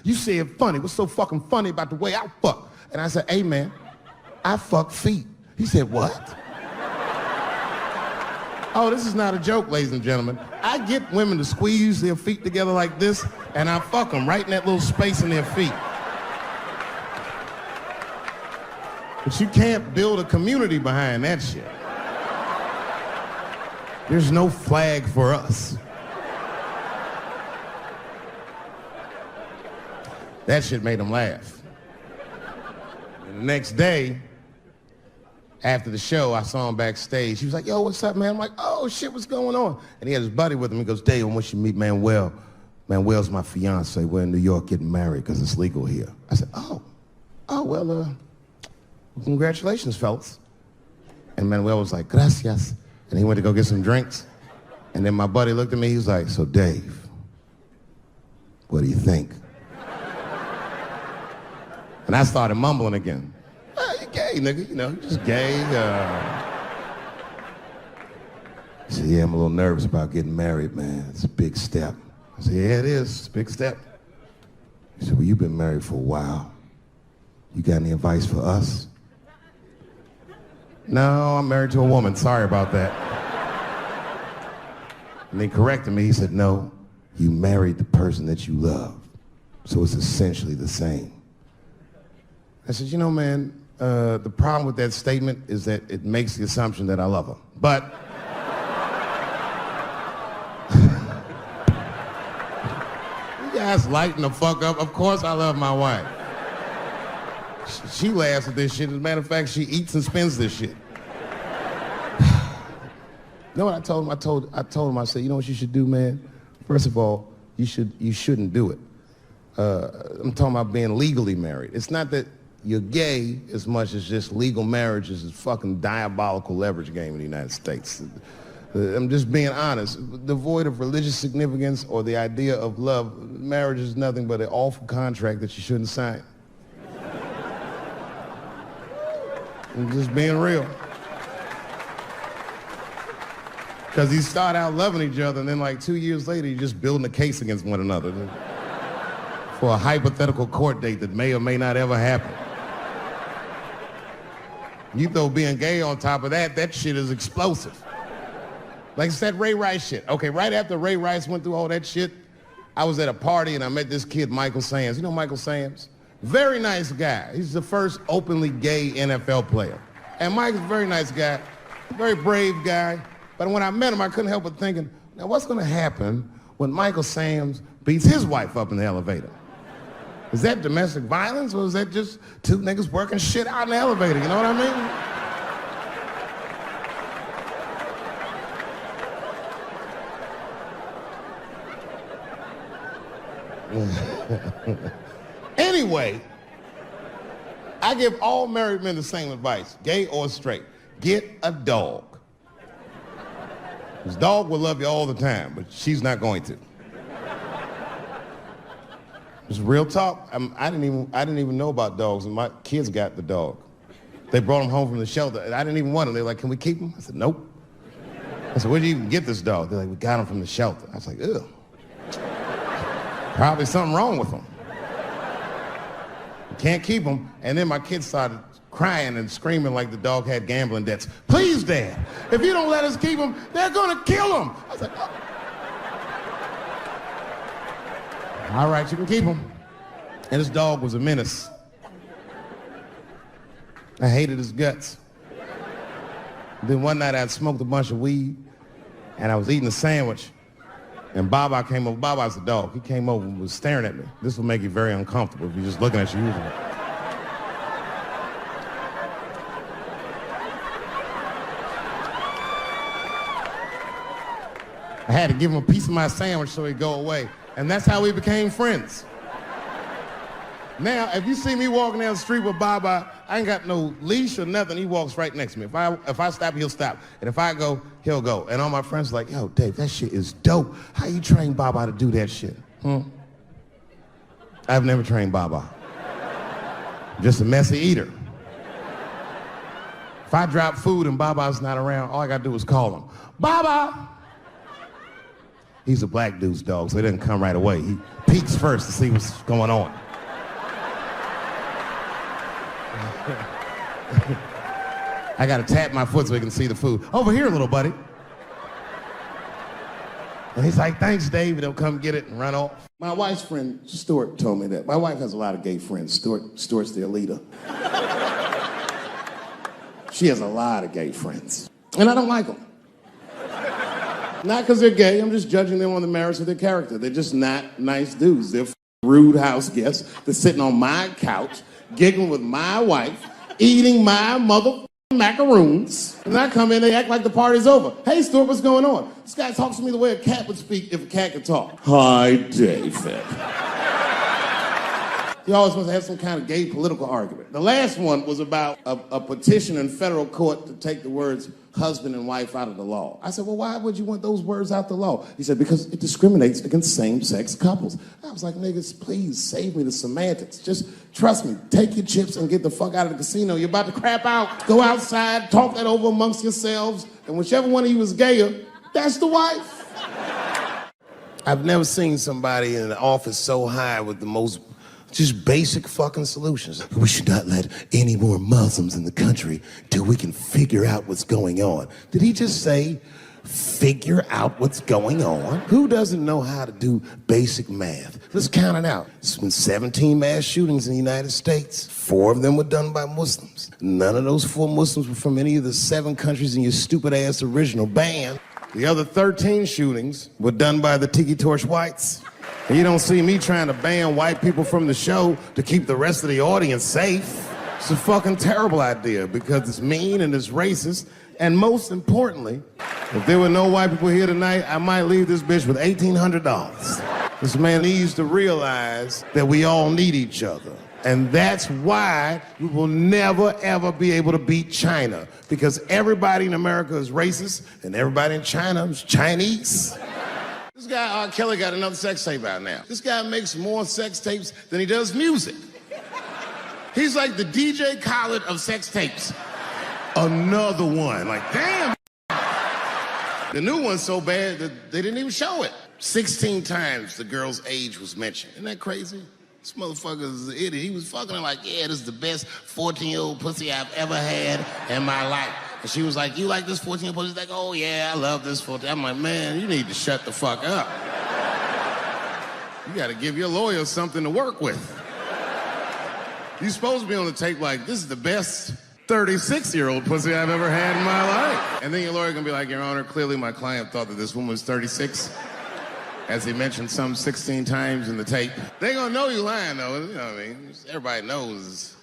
Speaker 13: You said funny. What's so fucking funny about the way I fuck? And I said, hey, man, I fuck feet. He said, what? Oh, this is not a joke, ladies and gentlemen. I get women to squeeze their feet together like this, and I fuck them right in that little space in their feet. But you can't build a community behind that shit. There's no flag for us. That shit made him laugh. And the next day, after the show, I saw him backstage. He was like, yo, what's up, man? I'm like, oh, shit, what's going on? And he had his buddy with him. He goes, Dave, I want you to meet Manuel. Manuel's my fiance. We're in New York getting married because it's legal here. I said, well, Well, congratulations, fellas. And Manuel was like, gracias. And he went to go get some drinks. And then my buddy looked at me, he was like, so Dave, what do you think? And I started mumbling again. You gay, nigga, you know, just gay. He said, yeah, I'm a little nervous about getting married, man. It's a big step. I said, yeah, it is. It's a big step. He said, well, you've been married for a while. You got any advice for us? No, I'm married to a woman. Sorry about that. And he corrected me. He said, no, you married the person that you love. So it's essentially the same. I said, you know, man, the problem with that statement is that it makes the assumption that I love her. But you guys lighten the fuck up. Of course I love my wife. She laughs at this shit. As a matter of fact, she eats and spends this shit. You know what I told him? I told him, I said, you know what you should do, man? First of all, you shouldn't do it. I'm talking about being legally married. It's not that you're gay as much as just legal marriage is a fucking diabolical leverage game in the United States. I'm just being honest. Devoid of religious significance or the idea of love, marriage is nothing but an awful contract that you shouldn't sign. I'm just being real. Because you start out loving each other, and then like 2 years later, you're just building a case against one another for a hypothetical court date that may or may not ever happen. You throw being gay on top of that, that shit is explosive. Like it's that Ray Rice shit. Okay, right after Ray Rice went through all that shit, I was at a party and I met this kid, Michael Samms. You know Michael Samms? Very nice guy. He's the first openly gay NFL player. And Mike's a very nice guy, very brave guy. But when I met him, I couldn't help but thinking, now what's gonna happen when Michael Samms beats his wife up in the elevator? Is that domestic violence, or is that just two niggas working shit out in the elevator? You know what I mean? Anyway, I give all married men the same advice, gay or straight. Get a dog. His dog will love you all the time, but she's not going to. It's real talk. I didn't even know about dogs, and my kids got the dog. They brought him home from the shelter, and I didn't even want him. They're like, can we keep him? I said, nope. I said, where'd you even get this dog? They're like, we got him from the shelter. I was like, ugh. Probably something wrong with him. You can't keep him. And then my kids started crying and screaming like the dog had gambling debts. Please, Dad, if you don't let us keep him, they're gonna kill him. I was like, oh. All right, you can keep him. And this dog was a menace. I hated his guts. Then one night I'd smoked a bunch of weed and I was eating a sandwich and Baba came over. Baba's the dog. He came over and was staring at me. This will make you very uncomfortable if you're just looking at you usually. I had to give him a piece of my sandwich so he'd go away. And that's how we became friends. Now, if you see me walking down the street with Baba, I ain't got no leash or nothing. He walks right next to me. If I stop, he'll stop. And if I go, he'll go. And all my friends are like, yo, Dave, that shit is dope. How you train Baba to do that shit? I've never trained Baba. Just a messy eater. If I drop food and Baba's not around, all I gotta do is call him. Baba! He's a black dude's dog, so he doesn't come right away. He peeks first to see what's going on. I gotta tap my foot so he can see the food. Over here, little buddy. And he's like, thanks, Dave. He'll come get it and run off. My wife's friend, Stuart, told me that. My wife has a lot of gay friends. Stuart's their leader. She has a lot of gay friends. And I don't like them. Not because they're gay, I'm just judging them on the merits of their character. They're just not nice dudes. They're rude house guests. They're sitting on my couch, giggling with my wife, eating my mother macaroons. And I come in, they act like the party's over. Hey, Stuart, what's going on? This guy talks to me the way a cat would speak if a cat could talk. Hi, David. He always wants to have some kind of gay political argument. The last one was about a petition in federal court to take the words husband and wife out of the law. I said, well, why would you want those words out the law? He said, because it discriminates against same-sex couples. I was like, niggas, please save me the semantics. Just trust me, take your chips and get the fuck out of the casino. You're about to crap out. Go outside, talk that over amongst yourselves, and whichever one of you is gayer, that's the wife. I've never seen somebody in the office so high with the most just basic fucking solutions. We should not let any more Muslims in the country till we can figure out what's going on. Did he just say, figure out what's going on? Who doesn't know how to do basic math? Let's count it out. There's been 17 mass shootings in the United States. 4 of them were done by Muslims. None of those 4 Muslims were from any of the 7 countries in your stupid ass original band. The other 13 shootings were done by the Tiki Torch whites. And you don't see me trying to ban white people from the show to keep the rest of the audience safe. It's a fucking terrible idea because it's mean and it's racist. And most importantly, if there were no white people here tonight, I might leave this bitch with $1,800. This man needs to realize that we all need each other. And that's why we will never, ever be able to beat China. Because everybody in America is racist and everybody in China is Chinese. This guy, R. Kelly, got another sex tape out now. This guy makes more sex tapes than he does music. He's like the DJ Khaled of sex tapes. Another one. Like, damn. The new one's so bad that they didn't even show it. 16 times the girl's age was mentioned. Isn't that crazy? This motherfucker's an idiot. He was fucking her like, yeah, this is the best 14-year-old pussy I've ever had in my life. And she was like, you like this 14-year-old pussy? He's like, oh yeah, I love this 14. I'm like, man, you need to shut the fuck up. You gotta give your lawyer something to work with. You're supposed to be on the tape like, this is the best 36-year-old pussy I've ever had in my life. And then your lawyer gonna be like, Your Honor, clearly my client thought that this woman was 36. As he mentioned some 16 times in the tape. They gonna know you lying though, you know what I mean? Everybody knows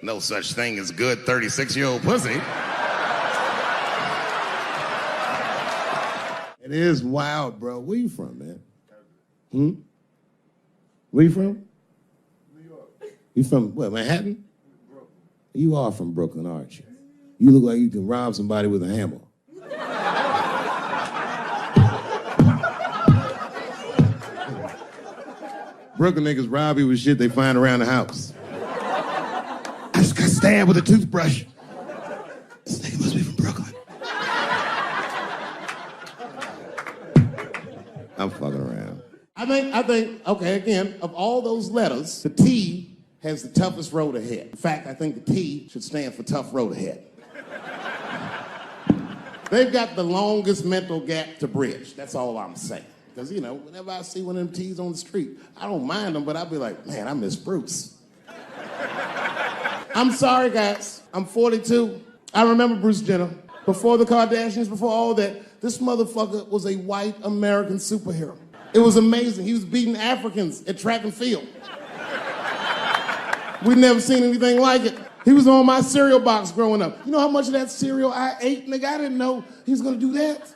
Speaker 13: no such thing as good 36-year-old pussy. It is wild, bro. Where you from, man? Where you from? New York. You from, what, Manhattan? Brooklyn. You are from Brooklyn, aren't you? You look like you can rob somebody with a hammer. Brooklyn niggas rob you with shit they find around the house. I just got stabbed with a toothbrush. This nigga must be from Brooklyn. I'm fucking around. I think, okay, again, of all those letters, the T has the toughest road ahead. In fact, I think the T should stand for tough road ahead. They've got the longest mental gap to bridge. That's all I'm saying. Because, you know, whenever I see one of them T's on the street, I don't mind them, but I'll be like, man, I miss Bruce. I'm sorry, guys. I'm 42. I remember Bruce Jenner. Before the Kardashians, before all that, this motherfucker was a white American superhero. It was amazing. He was beating Africans at track and field. We'd never seen anything like it. He was on my cereal box growing up. You know how much of that cereal I ate, nigga? I didn't know he was gonna do that.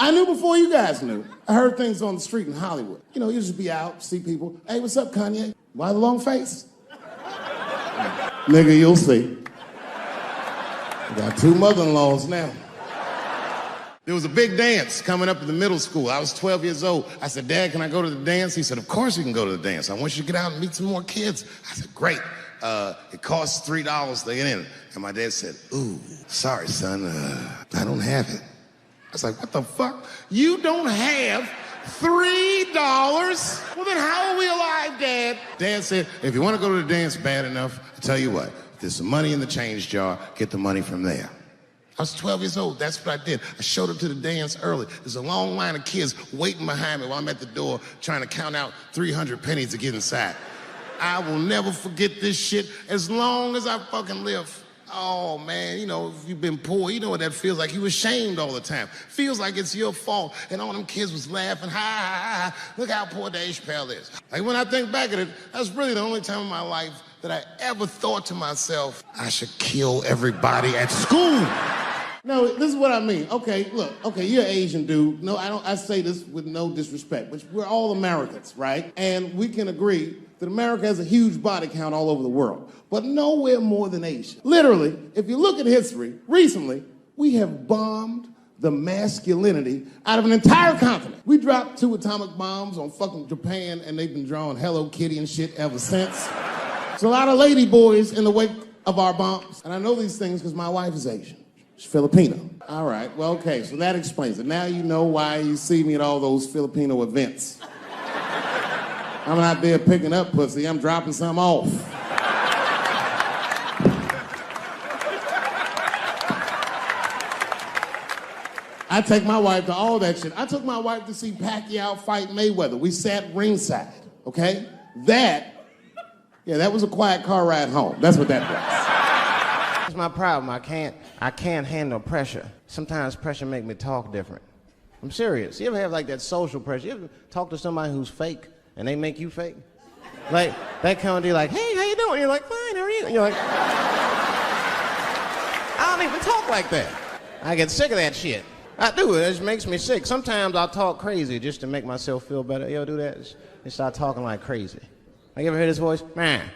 Speaker 13: I knew before you guys knew. I heard things on the street in Hollywood. You know, you just be out, see people. Hey, what's up, Kanye? Why the long face? Nigga, you'll see. I got 2 mother-in-laws now. There was a big dance coming up in the middle school. I was 12 years old. I said, Dad, can I go to the dance? He said, of course you can go to the dance. I want you to get out and meet some more kids. I said, great. It costs $3 to get in. And my dad said, ooh, sorry, son, I don't have it. I was like, what the fuck? You don't have $3? Well, then how are we alive, Dad? Dad said, if you want to go to the dance bad enough, I'll tell you what, there's some money in the change jar, get the money from there. I was 12 years old, that's what I did. I showed up to the dance early. There's a long line of kids waiting behind me while I'm at the door trying to count out 300 pennies to get inside. I will never forget this shit as long as I fucking live. Oh, man, you know, if you've been poor, you know what that feels like. You ashamed all the time. Feels like it's your fault. And all them kids was laughing, ha, ha, ha. Look how poor Dave Chappelle is. Like, when I think back at it, that's really the only time in my life that I ever thought to myself, I should kill everybody at school. No, this is what I mean. Okay, look, okay, you're an Asian dude. No, I say this with no disrespect, but we're all Americans, right? And we can agree that America has a huge body count all over the world, but nowhere more than Asia. Literally, if you look at history, recently, we have bombed the masculinity out of an entire continent. We dropped 2 atomic bombs on fucking Japan, and they've been drawing Hello Kitty and shit ever since. There's a lot of lady boys in the wake of our bombs, and I know these things because my wife is Asian. She's Filipino. All right, well, okay, so that explains it. Now you know why you see me at all those Filipino events. I'm not there picking up pussy, I'm dropping some off. I take my wife to all that shit. I took my wife to see Pacquiao fight Mayweather. We sat ringside, okay? That was a quiet car ride home. That's what that was.
Speaker 1: That's my problem. I can't handle pressure. Sometimes pressure make me talk different. I'm serious. You ever have like that social pressure? You ever talk to somebody who's fake and they make you fake? Like that kind of deal, like, hey, how you doing? You're like, fine, how are you? And you're like, I don't even talk like that. I get sick of that shit. I do. It just makes me sick. Sometimes I'll talk crazy just to make myself feel better. You ever do that? Just start talking like crazy. Like, you ever hear this voice? Man.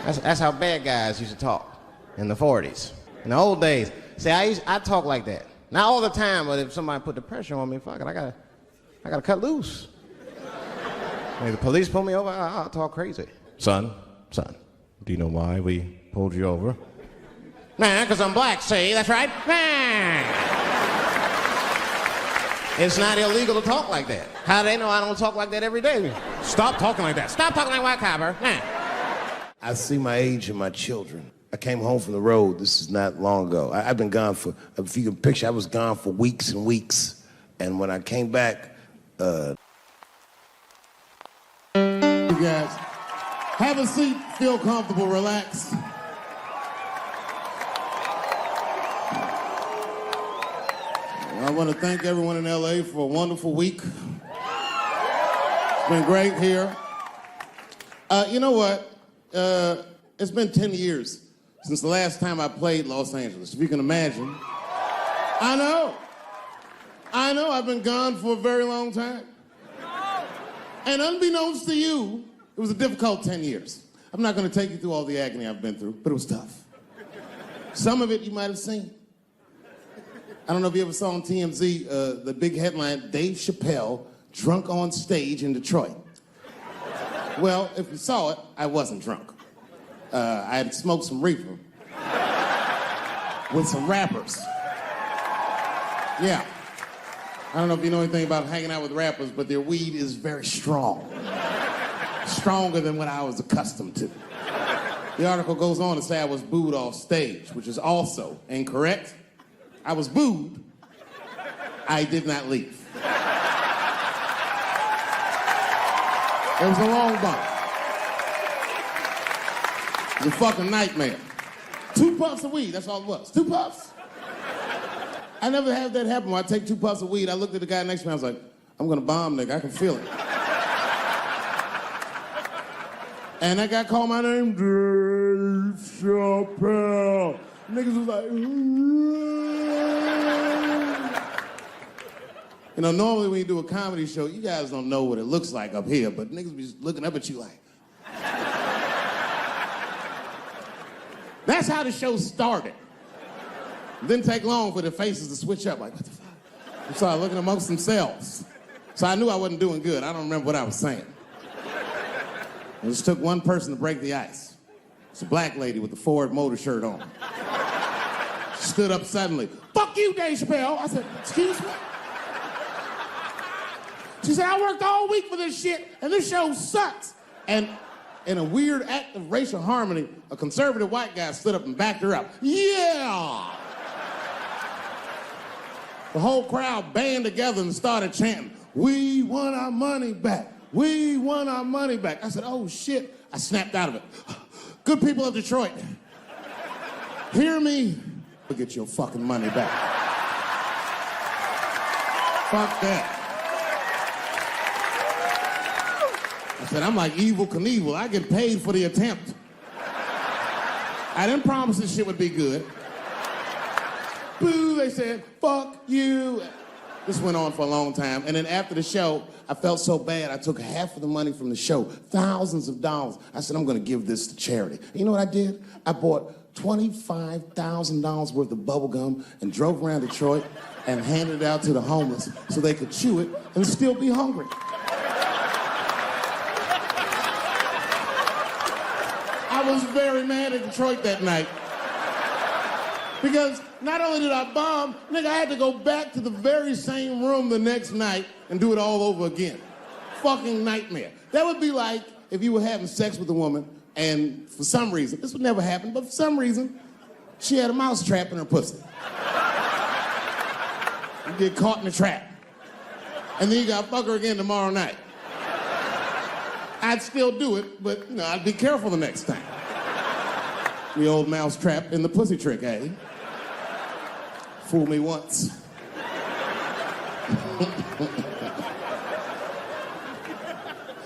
Speaker 1: That's how bad guys used to talk in the 40s. In the old days. See, I talk like that. Not all the time, but if somebody put the pressure on me, fuck it, I gotta cut loose. Maybe the police pull me over, I'll talk crazy. Son, do you know why we pulled you over? Nah, because I'm black, see, that's right. Nah. It's not illegal to talk like that. How do they know I don't talk like that every day? Stop talking like that. Stop talking like white copper. Nah. I see my age in my children. I came home from the road. This is not long ago. I've been gone for, if you can picture, I was gone for weeks and weeks. And when I came back, you guys, have a seat, feel comfortable, relax. I want to thank everyone in LA for a wonderful week. It's been great here. You know what? It's been 10 years since the last time I played Los Angeles, if you can imagine. I know, I've been gone for a very long time. And unbeknownst to you, it was a difficult 10 years. I'm not going to take you through all the agony I've been through, but it was tough. Some of it you might have seen. I don't know if you ever saw on TMZ the big headline, Dave Chappelle drunk on stage in Detroit. Well, if you saw it, I wasn't drunk. I had smoked some reefer with some rappers. Yeah. I don't know if you know anything about hanging out with rappers, but their weed is very strong. Stronger than what I was accustomed to. The article goes on to say I was booed off stage, which is also incorrect. I was booed. I did not leave. It was a long bump. It was a fucking nightmare. 2 puffs of weed, that's all it was. 2 puffs. I never had that happen when I take 2 puffs of weed. I looked at the guy next to me, I was like, I'm gonna bomb, nigga, I can feel it. And that guy called my name, Dave Chappelle. Niggas was like, you know, normally when you do a comedy show, you guys don't know what it looks like up here, but niggas be looking up at you like. That's how the show started. It didn't take long for the faces to switch up, like, what the fuck? They started looking amongst themselves. So I knew I wasn't doing good. I don't remember what I was saying. It just took one person to break the ice. It's a black lady with the Ford Motor shirt on. She stood up suddenly. Fuck you, Dave Chappelle. I said, excuse me? She said, I worked all week for this shit, and this show sucks. And in a weird act of racial harmony, a conservative white guy stood up and backed her up. Yeah! The whole crowd band together and started chanting, we want our money back. We want our money back. I said, oh shit. I snapped out of it. Good people of Detroit, hear me. Get your fucking money back. Fuck that. I said, I'm like Evil Knievel. I get paid for the attempt. I didn't promise this shit would be good.
Speaker 13: boo, they said, fuck you. This went on for a long time. And then after the show, I felt so bad, I took half of the money from the show, thousands of dollars. I said, I'm gonna give this to charity. And you know what I did? I bought $25,000 worth of bubble gum and drove around Detroit and handed it out to the homeless so they could chew it and still be hungry. I was very mad at Detroit that night. Because not only did I bomb, nigga, I had to go back to the very same room the next night and do it all over again. Fucking nightmare. That would be like if you were having sex with a woman and for some reason, this would never happen, but for some reason, she had a mouse trap in her pussy. You get caught in the trap. And then you gotta fuck her again tomorrow night. I'd still do it, but I'd be careful the next time. The old mouse trap in the pussy trick, eh? Fool me once.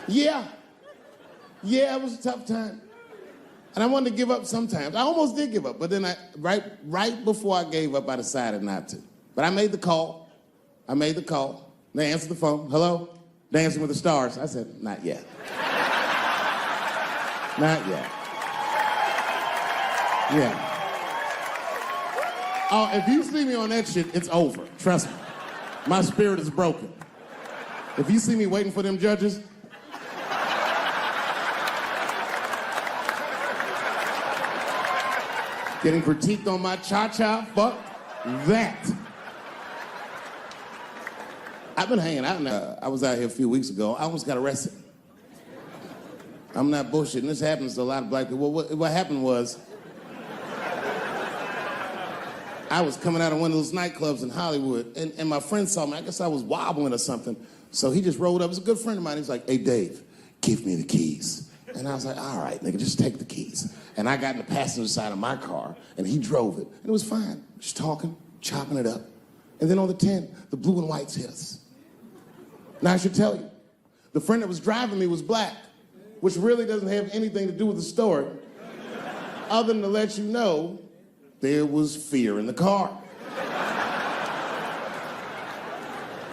Speaker 13: Yeah, it was a tough time. And I wanted to give up sometimes. I almost did give up, but then right before I gave up, I decided not to. But I made the call. They answered the phone. Hello? Dancing with the Stars. I said, not yet. Not yet. Yeah. Oh, if you see me on that shit, it's over. Trust me. My spirit is broken. If you see me waiting for them judges, getting critiqued on my cha-cha, fuck that. I've been hanging out now. I was out here a few weeks ago. I almost got arrested. I'm not bullshitting. This happens to a lot of black people. What happened was, I was coming out of one of those nightclubs in Hollywood, and my friend saw me. I guess I was wobbling or something. So he just rolled up. It's a good friend of mine. He's like, hey, Dave, give me the keys. And I was like, all right, nigga, just take the keys. And I got in the passenger side of my car, and he drove it. And it was fine. Just talking, chopping it up. And then on the 10, the blue and whites hit us. Now, I should tell you, the friend that was driving me was black, which really doesn't have anything to do with the story, other than to let you know there was fear in the car.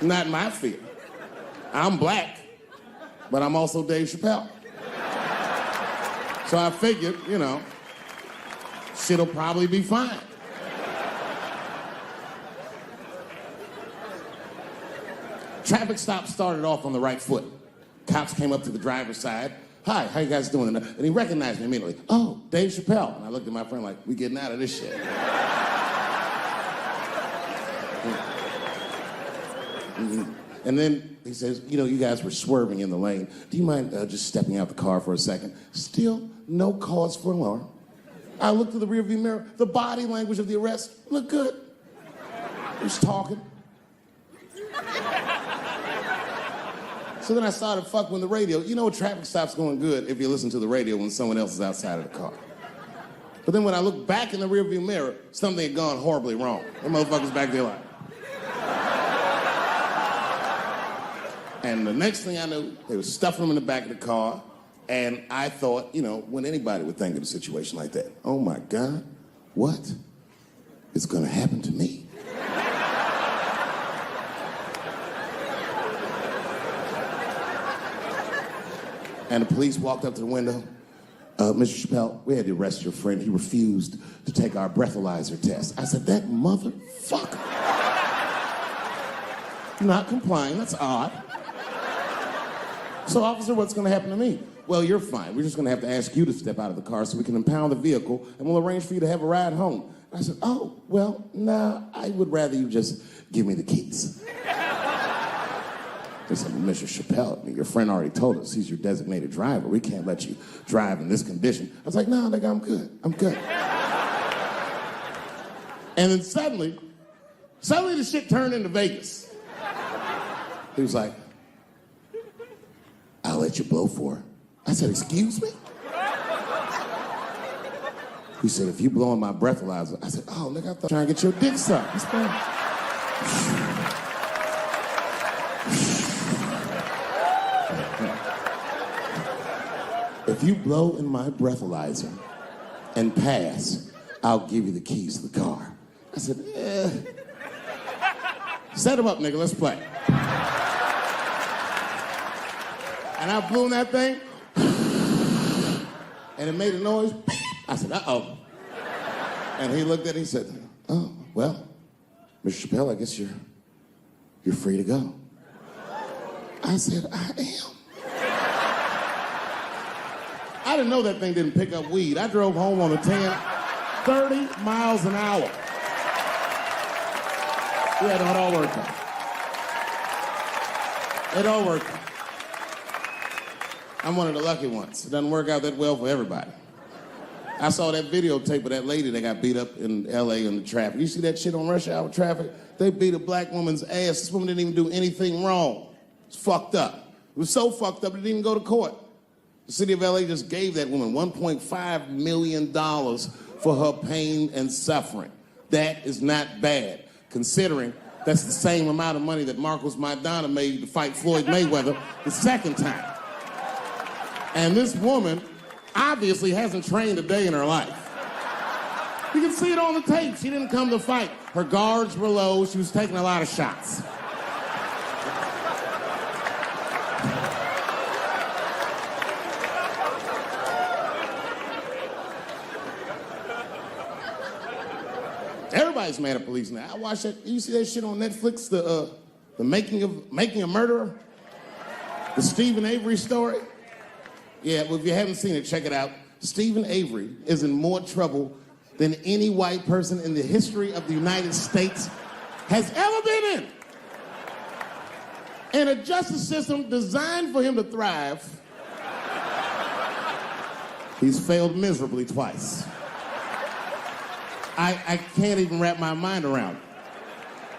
Speaker 13: Not my fear. I'm black, but I'm also Dave Chappelle. So I figured, shit'll probably be fine. Traffic stop started off on the right foot. Cops came up to the driver's side. Hi, how you guys doing? And he recognized me immediately. Oh, Dave Chappelle. And I looked at my friend like, we getting out of this shit. And then he says, you guys were swerving in the lane. Do you mind just stepping out the car for a second? Still no cause for alarm. I looked through the rearview mirror. The body language of the arrest looked good. He was talking. So then I started fucking with the radio. A traffic stop's going good if you listen to the radio when someone else is outside of the car. But then when I looked back in the rearview mirror, something had gone horribly wrong. The motherfucker's back there like. And the next thing I knew, they were stuffing him in the back of the car. And I thought, when anybody would think of a situation like that, oh my God, what is gonna happen to me? And the police walked up to the window. Mr. Chappelle, we had to arrest your friend. He refused to take our breathalyzer test. I said, that motherfucker. Not complying, that's odd. So, officer, what's gonna happen to me? Well, you're fine. We're just gonna have to ask you to step out of the car so we can impound the vehicle and we'll arrange for you to have a ride home. I said, oh, well, nah, I would rather you just give me the keys. They said, Mr. Chappelle, your friend already told us he's your designated driver. We can't let you drive in this condition. I was like, no, nigga, I'm good. I'm good. And then suddenly the shit turned into Vegas. He was like, I'll let you blow for her. I said, excuse me? He said, if you blow in my breathalyzer. I said, oh, nigga, I thought you were trying to get your dick sucked. What's going on? If you blow in my breathalyzer and pass, I'll give you the keys to the car. I said, set him up, nigga, let's play. And I blew in that thing, and it made a noise. I said, uh-oh. And he looked at it, he said, oh, well, Mr. Chappelle, I guess you're free to go. I said, I am. I didn't know that thing didn't pick up weed. I drove home on the 10, 30 miles an hour. Yeah, no, it all worked out. It all worked out. I'm one of the lucky ones. It doesn't work out that well for everybody. I saw that videotape of that lady that got beat up in L.A. in the traffic. You see that shit on rush hour traffic? They beat a black woman's ass. This woman didn't even do anything wrong. It's fucked up. It was so fucked up it didn't even go to court. The city of L.A. just gave that woman $1.5 million for her pain and suffering. That is not bad, considering that's the same amount of money that Marcos Maidana made to fight Floyd Mayweather the second time. And this woman obviously hasn't trained a day in her life. You can see it on the tape. She didn't come to fight. Her guards were low. She was taking a lot of shots. Everybody's mad at police now. I watched that. You see that shit on Netflix? The making a murderer? The Stephen Avery story? Yeah, well, if you haven't seen it, check it out. Stephen Avery is in more trouble than any white person in the history of the United States has ever been in. In a justice system designed for him to thrive, he's failed miserably twice. I can't even wrap my mind around it.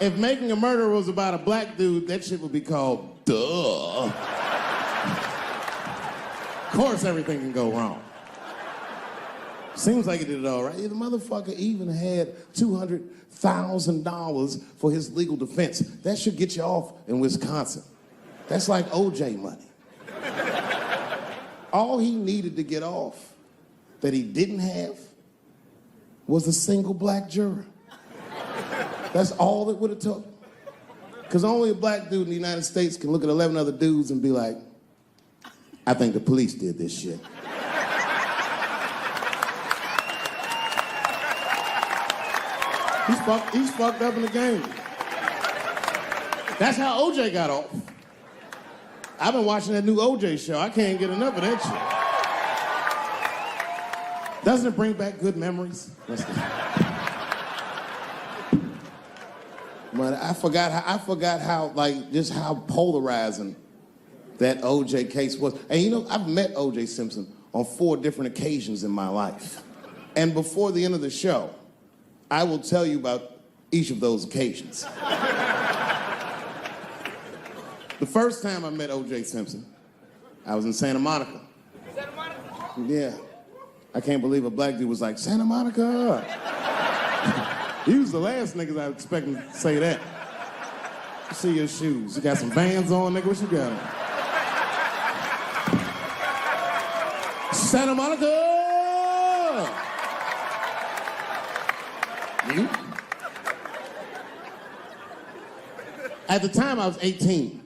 Speaker 13: If Making a Murderer was about a black dude, that shit would be called Duh. Of course everything can go wrong. Seems like he did it all right. The motherfucker even had $200,000 for his legal defense. That should get you off in Wisconsin. That's like OJ money. All he needed to get off that he didn't have was a single black juror. That's all it would have took. Because only a black dude in the United States can look at 11 other dudes and be like, I think the police did this shit. He's fucked up in the game. That's how OJ got off. I've been watching that new OJ show. I can't get enough of that shit. Doesn't it bring back good memories? But I forgot how like just how polarizing that OJ case was. And you know, I've met OJ Simpson on 4 different occasions in my life. And before the end of the show, I will tell you about each of those occasions. The first time I met OJ Simpson, I was in Santa Monica. Santa Monica? Yeah. I can't believe a black dude was like, Santa Monica. He was the last niggas I was expecting to say that. See your shoes. You got some Vans on, nigga? What you got on? Santa Monica! You? At the time, I was 18.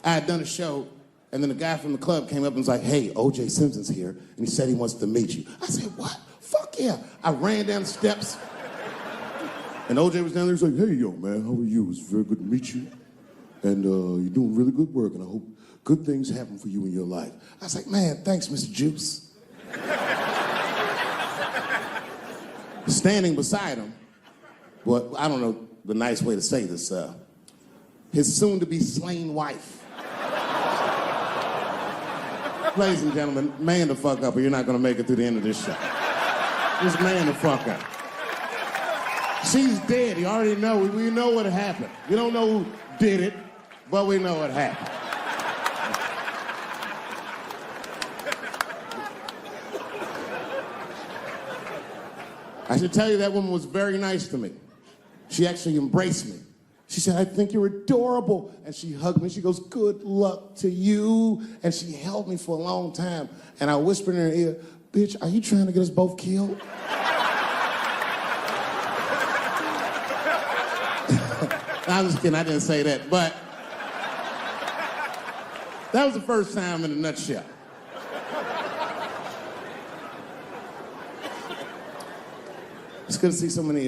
Speaker 13: I had done a show, and then a guy from the club came up and was like, hey, O.J. Simpson's here, and he said he wants to meet you. I said, what? Fuck yeah. I ran down the steps, and O.J. was down there. He was like, hey, yo, man, how are you? It's very good to meet you, and you're doing really good work, and I hope good things happen for you in your life. I was like, man, thanks, Mr. Juice. Standing beside him, well, I don't know the nice way to say this, his soon-to-be slain wife. Ladies and gentlemen, man the fuck up or you're not gonna make it through the end of this show. Just man the fuck up. She's dead, you already know, we know what happened. We don't know who did it, but we know what happened. I should tell you that woman was very nice to me. She actually embraced me. She said, I think you're adorable. And she hugged me. She goes, good luck to you. And she held me for a long time. And I whispered in her ear, bitch, are you trying to get us both killed? I'm just kidding, I didn't say that, but that was the first time in a nutshell. It's good to see so many